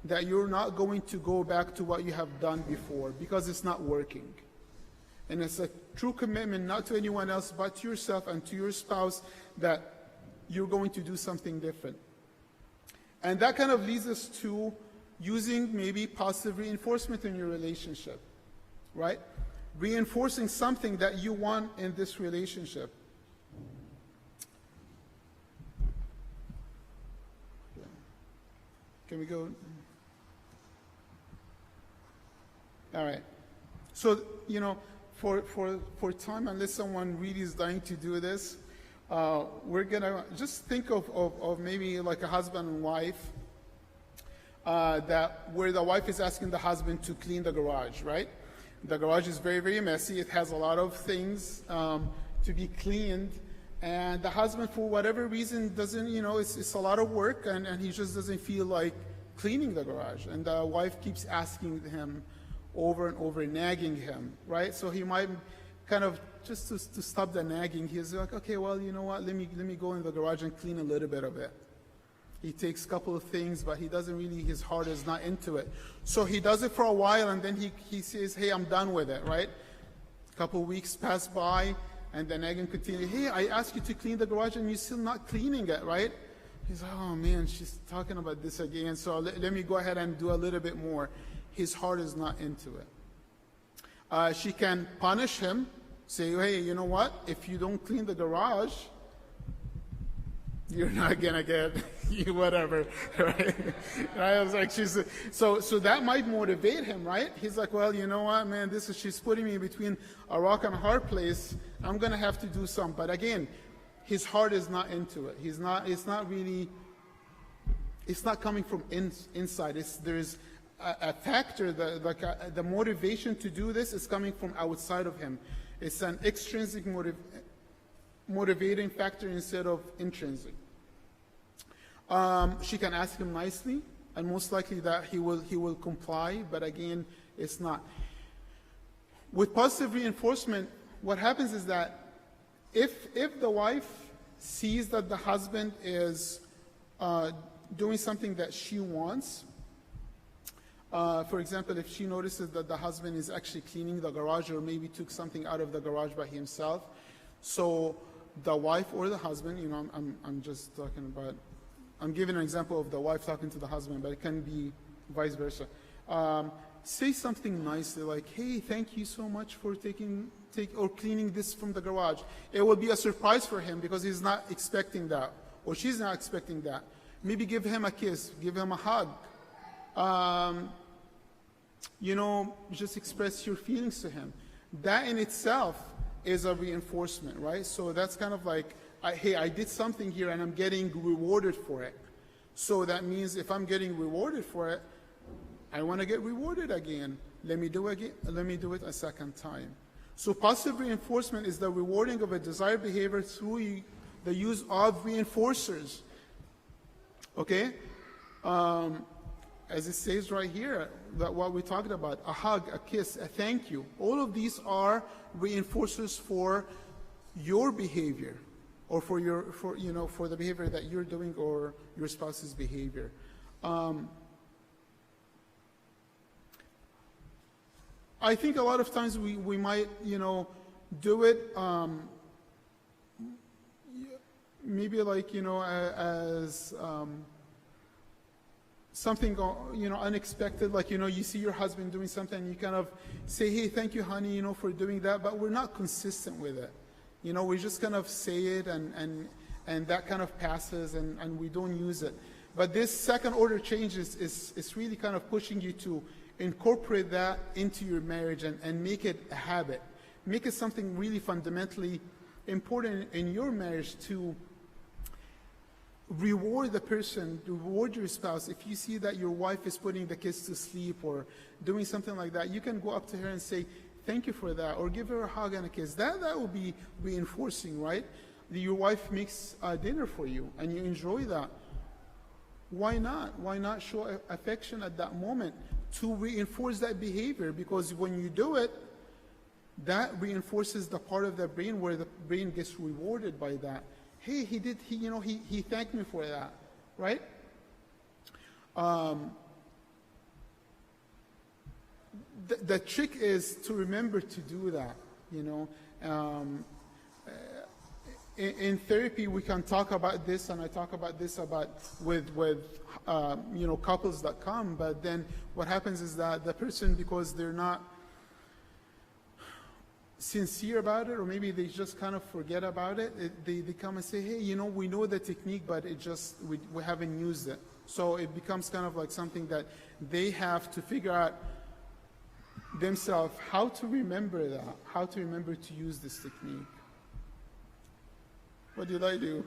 S8: that you're not going to go back to what you have done before because it's not working. And it's a true commitment not to anyone else but to yourself and to your spouse that you're going to do something different. And that kind of leads us to using maybe positive reinforcement in your relationship, right? Reinforcing something that you want in this relationship. Can we go? All right. So, for time, unless someone really is dying to do this, we're going to just think of maybe like a husband and wife, where the wife is asking the husband to clean the garage, right? The garage is very, very messy. It has a lot of things to be cleaned. And the husband, for whatever reason, doesn't, it's a lot of work, and he just doesn't feel like cleaning the garage. And the wife keeps asking him over and over, nagging him, right? So he might kind of, just to stop the nagging, he's like, okay, well, you know what, let me go in the garage and clean a little bit of it. He takes a couple of things, but he doesn't really, his heart is not into it. So he does it for a while, and then he says, hey, I'm done with it, right? A couple of weeks pass by, and then nagging continues, hey, I asked you to clean the garage, and you're still not cleaning it, right? He's like, oh man, she's talking about this again, so let me go ahead and do a little bit more. His heart is not into it. She can punish him, say, hey, you know what? If you don't clean the garage, you're not gonna get whatever, right? I was like, so that might motivate him, right? He's like, well, you know what, man, she's putting me between a rock and a hard place. I'm gonna have to do something. But again, his heart is not into it. It's not coming from inside. There's a factor, the motivation to do this is coming from outside of him. It's an extrinsic motivating factor instead of intrinsic. She can ask him nicely, and most likely that he will comply, but again, it's not. With positive reinforcement, what happens is that if the wife sees that the husband is doing something that she wants, for example, if she notices that the husband is actually cleaning the garage or maybe took something out of the garage by himself, so the wife or the husband, I'm just talking about, I'm giving an example of the wife talking to the husband, but it can be vice versa. Say something nicely like, hey, thank you so much for cleaning this from the garage. It will be a surprise for him because he's not expecting that, or she's not expecting that. Maybe give him a kiss, give him a hug. Just express your feelings to him. That in itself is a reinforcement, right? So that's kind of like, hey, I did something here and I'm getting rewarded for it. So that means if I'm getting rewarded for it, I want to get rewarded again. Let me do it a second time. So positive reinforcement is the rewarding of a desired behavior through the use of reinforcers. Okay? as it says right here, that what we talked about, a hug, a kiss, a thank you, all of these are reinforcers for your behavior, or for the behavior that you're doing, or your spouse's behavior. I think a lot of times we might, do it maybe like, as something, unexpected, like, you see your husband doing something, and you kind of say, hey, thank you, honey, for doing that, but we're not consistent with it. We just kind of say it, and that kind of passes, and we don't use it. But this second order change is really kind of pushing you to incorporate that into your marriage and make it a habit. Make it something really fundamentally important in your marriage, to reward the person, reward your spouse. If you see that your wife is putting the kids to sleep or doing something like that, you can go up to her and say, thank you for that, or give her a hug and a kiss. That will be reinforcing, right? Your wife makes dinner for you, and you enjoy that. Why not? Why not show affection at that moment to reinforce that behavior? Because when you do it, that reinforces the part of the brain where the brain gets rewarded by that. Hey, he thanked me for that, right? The trick is to remember to do that, in therapy, we can talk about this, and I talk about this with couples that come. But then what happens is that the person, because they're not sincere about it, or maybe they just kind of forget about it, they come and say, hey, we know the technique, but we haven't used it. So it becomes kind of like something that they have to figure out themselves how to remember that, how to remember to use this technique. What did I do?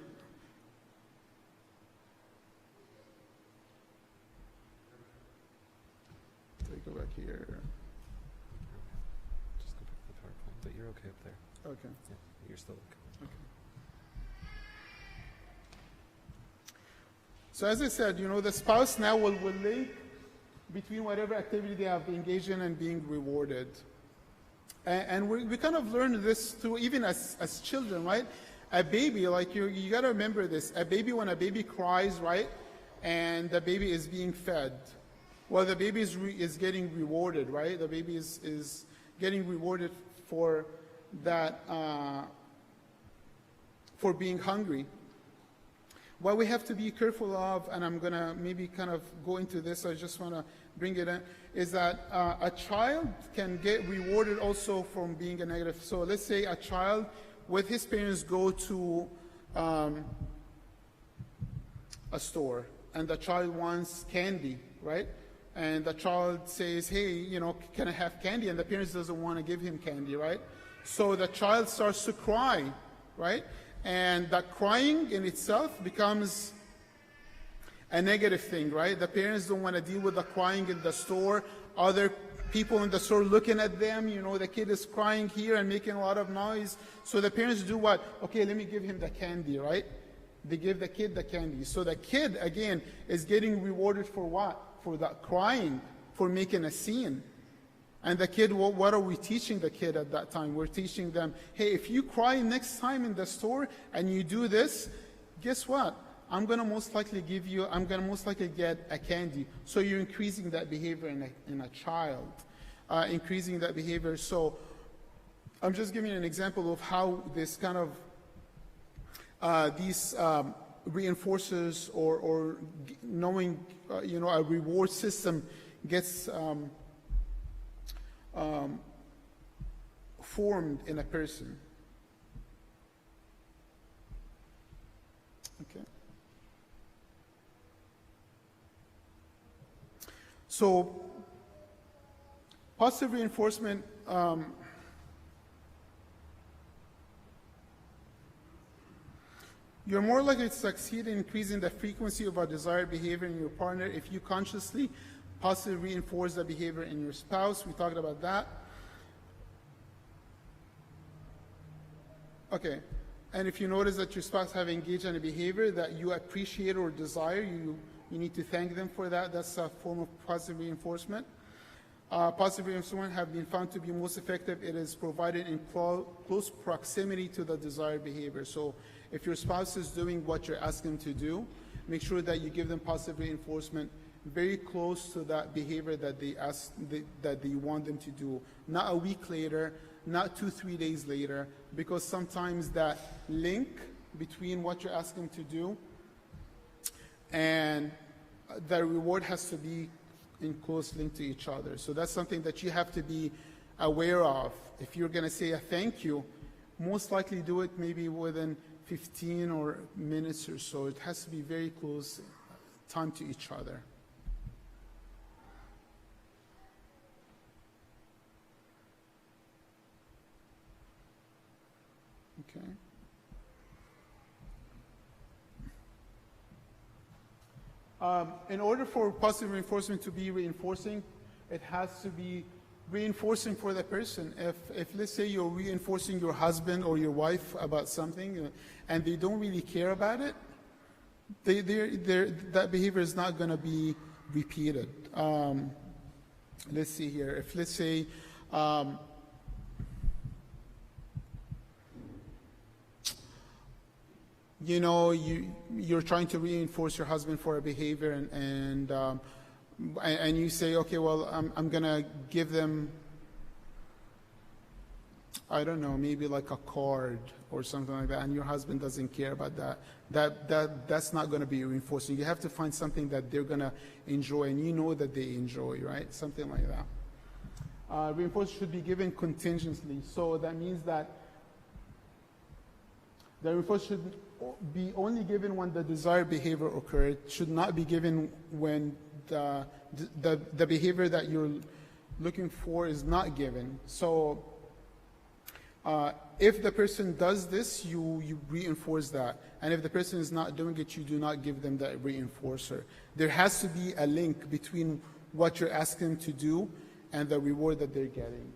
S8: Let me go back here.
S6: Just go back to the PowerPoint, but you're okay up there.
S8: Okay.
S6: Yeah, you're still okay.
S8: So as I said, the spouse now will link between whatever activity they have engaged in and being rewarded. And we kind of learned this through, even as children, right? A baby, like you got to remember this. When a baby cries, right, and the baby is being fed, well, the baby is getting rewarded, right? The baby is getting rewarded for that, for being hungry. What we have to be careful of, and I'm going to maybe kind of go into this, I just want to bring it in, is that a child can get rewarded also from being a negative. So let's say a child with his parents go to a store, and the child wants candy, right? And the child says, hey, can I have candy? And the parents doesn't want to give him candy, right? So the child starts to cry, right? And that crying in itself becomes a negative thing, right? The parents don't want to deal with the crying in the store. Other people in the store looking at them, the kid is crying here and making a lot of noise. So the parents do what? Okay, let me give him the candy, right? They give the kid the candy. So the kid, again, is getting rewarded for what? For that crying, for making a scene. And the kid, what are we teaching the kid at that time? We're teaching them, hey, if you cry next time in the store and you do this, guess what? I'm going to most likely get a candy. So you're increasing that behavior in a child, increasing that behavior. So I'm just giving you an example of how this kind of, these reinforcers or knowing, a reward system gets formed in a person. Okay. So positive reinforcement, you're more likely to succeed in increasing the frequency of a desired behavior in your partner if you consciously positively reinforce the behavior in your spouse. We talked about that. Okay. And if you notice that your spouse have engaged in a behavior that you appreciate or desire, you you need to thank them for that. That's a form of positive reinforcement. Positive reinforcement have been found to be most effective. It is provided in close proximity to the desired behavior. So if your spouse is doing what you're asking them to do, make sure that you give them positive reinforcement very close to that behavior that they want them to do. Not a week later, not 2-3 days later, because sometimes that link between what you're asking them to do and the reward has to be in close link to each other. So that's something that you have to be aware of. If you're going to say a thank you, most likely do it maybe within 15 or minutes or so. It has to be very close time to each other. Okay. In order for positive reinforcement to be reinforcing, it has to be reinforcing for the person. If let's say you're reinforcing your husband or your wife about something and they don't really care about it, that behavior is not going to be repeated. Let's see here. If let's say you know, you're trying to reinforce your husband for a behavior, and you say, okay, well, I'm gonna give them, I don't know, maybe like a card or something like that, and your husband doesn't care about that. That's not going to be reinforcing. You have to find something that they're going to enjoy, and you know that they enjoy, right? Something like that. Reinforcement should be given contingently, so that means that the reinforcement should be only given when the desired behavior occurred. Should not be given when the behavior that you're looking for is not given. So if the person does this, you reinforce that. And if the person is not doing it, you do not give them that reinforcer. There has to be a link between what you're asking them to do and the reward that they're getting.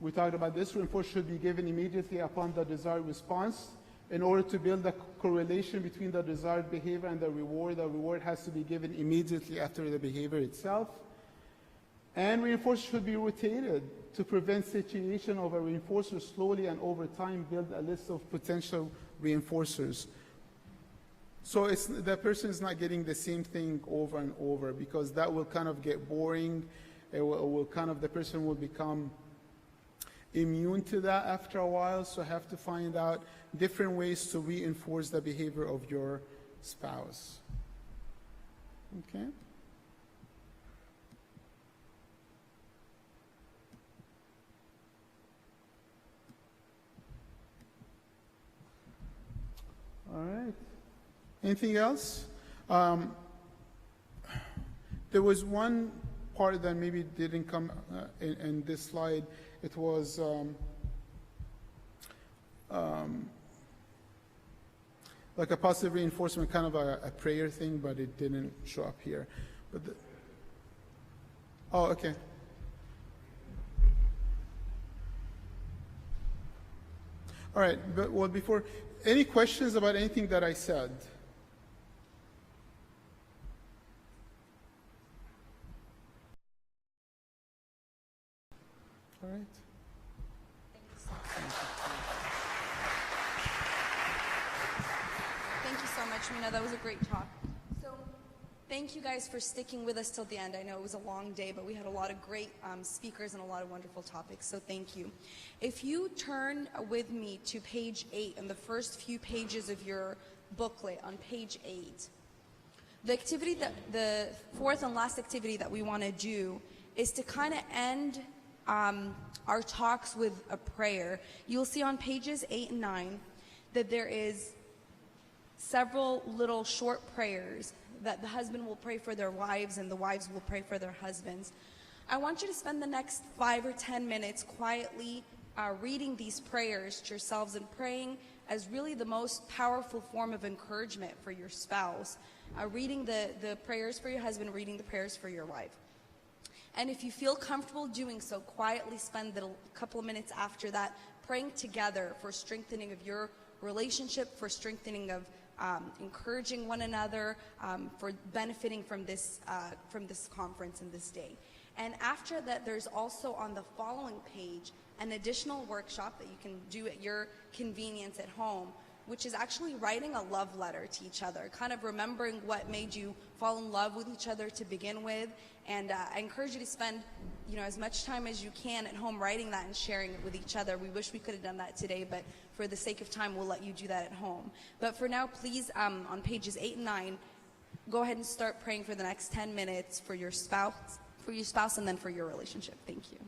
S8: We talked about this. Reinforcement should be given immediately upon the desired response. In order to build a correlation between the desired behavior and the reward has to be given immediately after the behavior itself. And reinforcement should be rotated to prevent satiation of a reinforcer slowly, and over time build a list of potential reinforcers. So the person is not getting the same thing over and over, because that will kind of get boring. The person will become immune to that after a while. So have to find out different ways to reinforce the behavior of your spouse. Okay? All right. Anything else? There was one part that maybe didn't come in this slide. It was like a positive reinforcement, kind of a prayer thing, but it didn't show up here. But oh, okay. All right, but well, before, any questions about anything that I said? All right.
S9: Thank you so much, Mina. That was a great talk. So thank you guys for sticking with us till the end. I know it was a long day, but we had a lot of great speakers and a lot of wonderful topics, so thank you. If you turn with me to page 8 and the first few pages of your booklet on page 8, the fourth and last activity that we want to do is to kind of end our talks with a prayer. You'll see on pages 8 and 9 that there is several little short prayers that the husband will pray for their wives and the wives will pray for their husbands. I want you to spend the next 5 or 10 minutes quietly reading these prayers to yourselves and praying as really the most powerful form of encouragement for your spouse. Reading the prayers for your husband, reading the prayers for your wife. And if you feel comfortable doing so, quietly spend a couple of minutes after that praying together for strengthening of your relationship, for strengthening of encouraging one another, for benefiting from this conference and this day. And after that, there's also on the following page an additional workshop that you can do at your convenience at home, which is actually writing a love letter to each other, kind of remembering what made you fall in love with each other to begin with. And I encourage you to spend, as much time as you can at home writing that and sharing it with each other. We wish we could have done that today, but for the sake of time, we'll let you do that at home. But for now, please, on pages 8 and 9, go ahead and start praying for the next 10 minutes for your spouse, and then for your relationship. Thank you.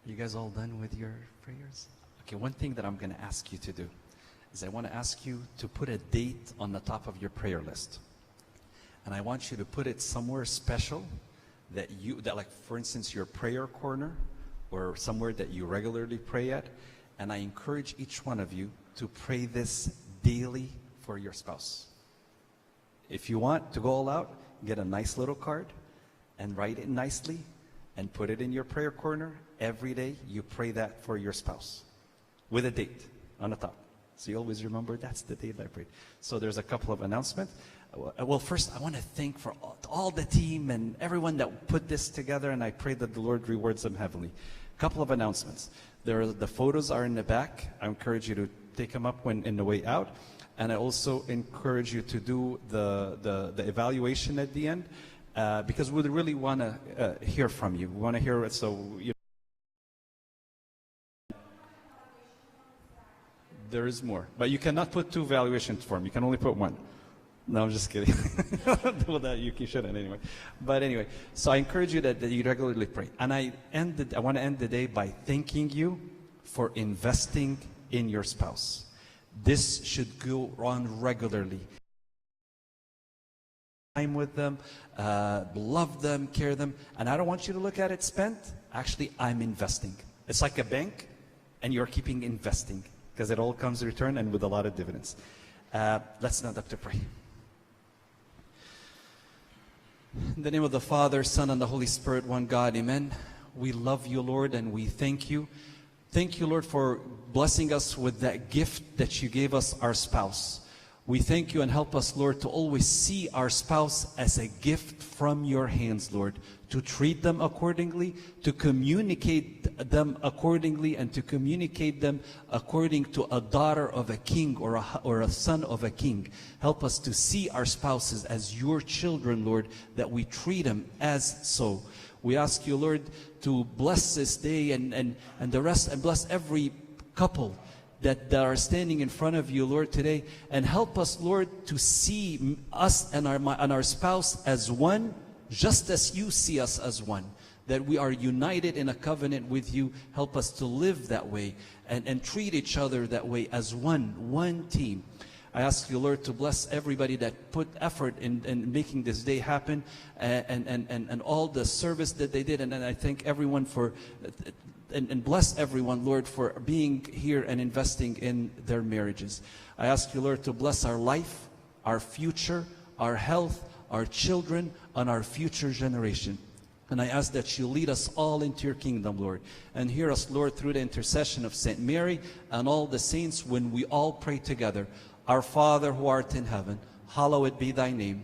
S10: You guys all done with your prayers? Okay, one thing that I'm going to ask you to do is I want to ask you to put a date on the top of your prayer list. And I want you to put it somewhere special that like, for instance, your prayer corner or somewhere that you regularly pray at. And I encourage each one of you to pray this daily for your spouse. If you want to go all out, get a nice little card and write it nicely and put it in your prayer corner. Every day you pray that for your spouse with a date on the top. So you always remember that's the date I prayed. So there's a couple of announcements. Well, first I want to thank for all the team and everyone that put this together, and I pray that the Lord rewards them heavily. A couple of announcements. The photos are in the back. I encourage you to take them up when in the way out. And I also encourage you to do the evaluation at the end, because we really want to hear from you. We want to hear it, so there is more. But you cannot put 2 evaluation forms. You can only put 1. No, I'm just kidding. Well, that you shouldn't anyway. But anyway, so I encourage you that you regularly pray. And I want to end the day by thanking you for investing in your spouse. This should go on regularly. Time with them, love them, care them. And I don't want you to look at it spent. Actually, I'm investing. It's like a bank, and you're keeping investing, because it all comes in return and with a lot of dividends. Let's stand up to pray. In the name of the Father, Son, and the Holy Spirit, one God, amen. We love you, Lord, and we thank you. Thank you, Lord, for blessing us with that gift that you gave us, our spouse. We thank you, and help us, Lord, to always see our spouse as a gift from your hands, Lord, to treat them accordingly, to communicate them accordingly, and to communicate them according to a daughter of a king or a son of a king. Help us to see our spouses as your children, Lord, that we treat them as so. We ask you, Lord, to bless this day and the rest, and bless every couple that are standing in front of you, Lord, today. And help us, Lord, to see us and our spouse as one, just as you see us as one. That we are united in a covenant with you. Help us to live that way and treat each other that way as one team. I ask you, Lord, to bless everybody that put effort in making this day happen, and all the service that they did. And I thank everyone for, and bless everyone, Lord, for being here and investing in their marriages. I ask you, Lord, to bless our life, our future, our health, our children, and our future generation. And I ask that you lead us all into your kingdom, Lord. And hear us, Lord, through the intercession of Saint Mary and all the saints when we all pray together. Our Father who art in heaven, hallowed be thy name.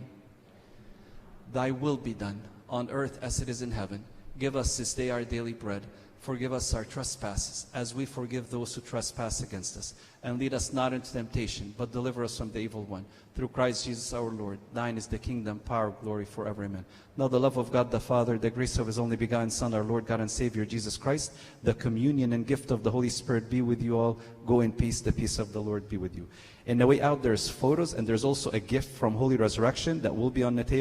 S10: Thy will be done on earth as it is in heaven. Give us this day our daily bread. Forgive us our trespasses, as we forgive those who trespass against us. And lead us not into temptation, but deliver us from the evil one. Through Christ Jesus our Lord. Thine is the kingdom, power, glory forever. Amen. Now the love of God the Father, the grace of his only begotten Son, our Lord God and Savior Jesus Christ, the communion and gift of the Holy Spirit be with you all. Go in peace. The peace of the Lord be with you. In the way out, there's photos, and there's also a gift from Holy Resurrection that will be on the table.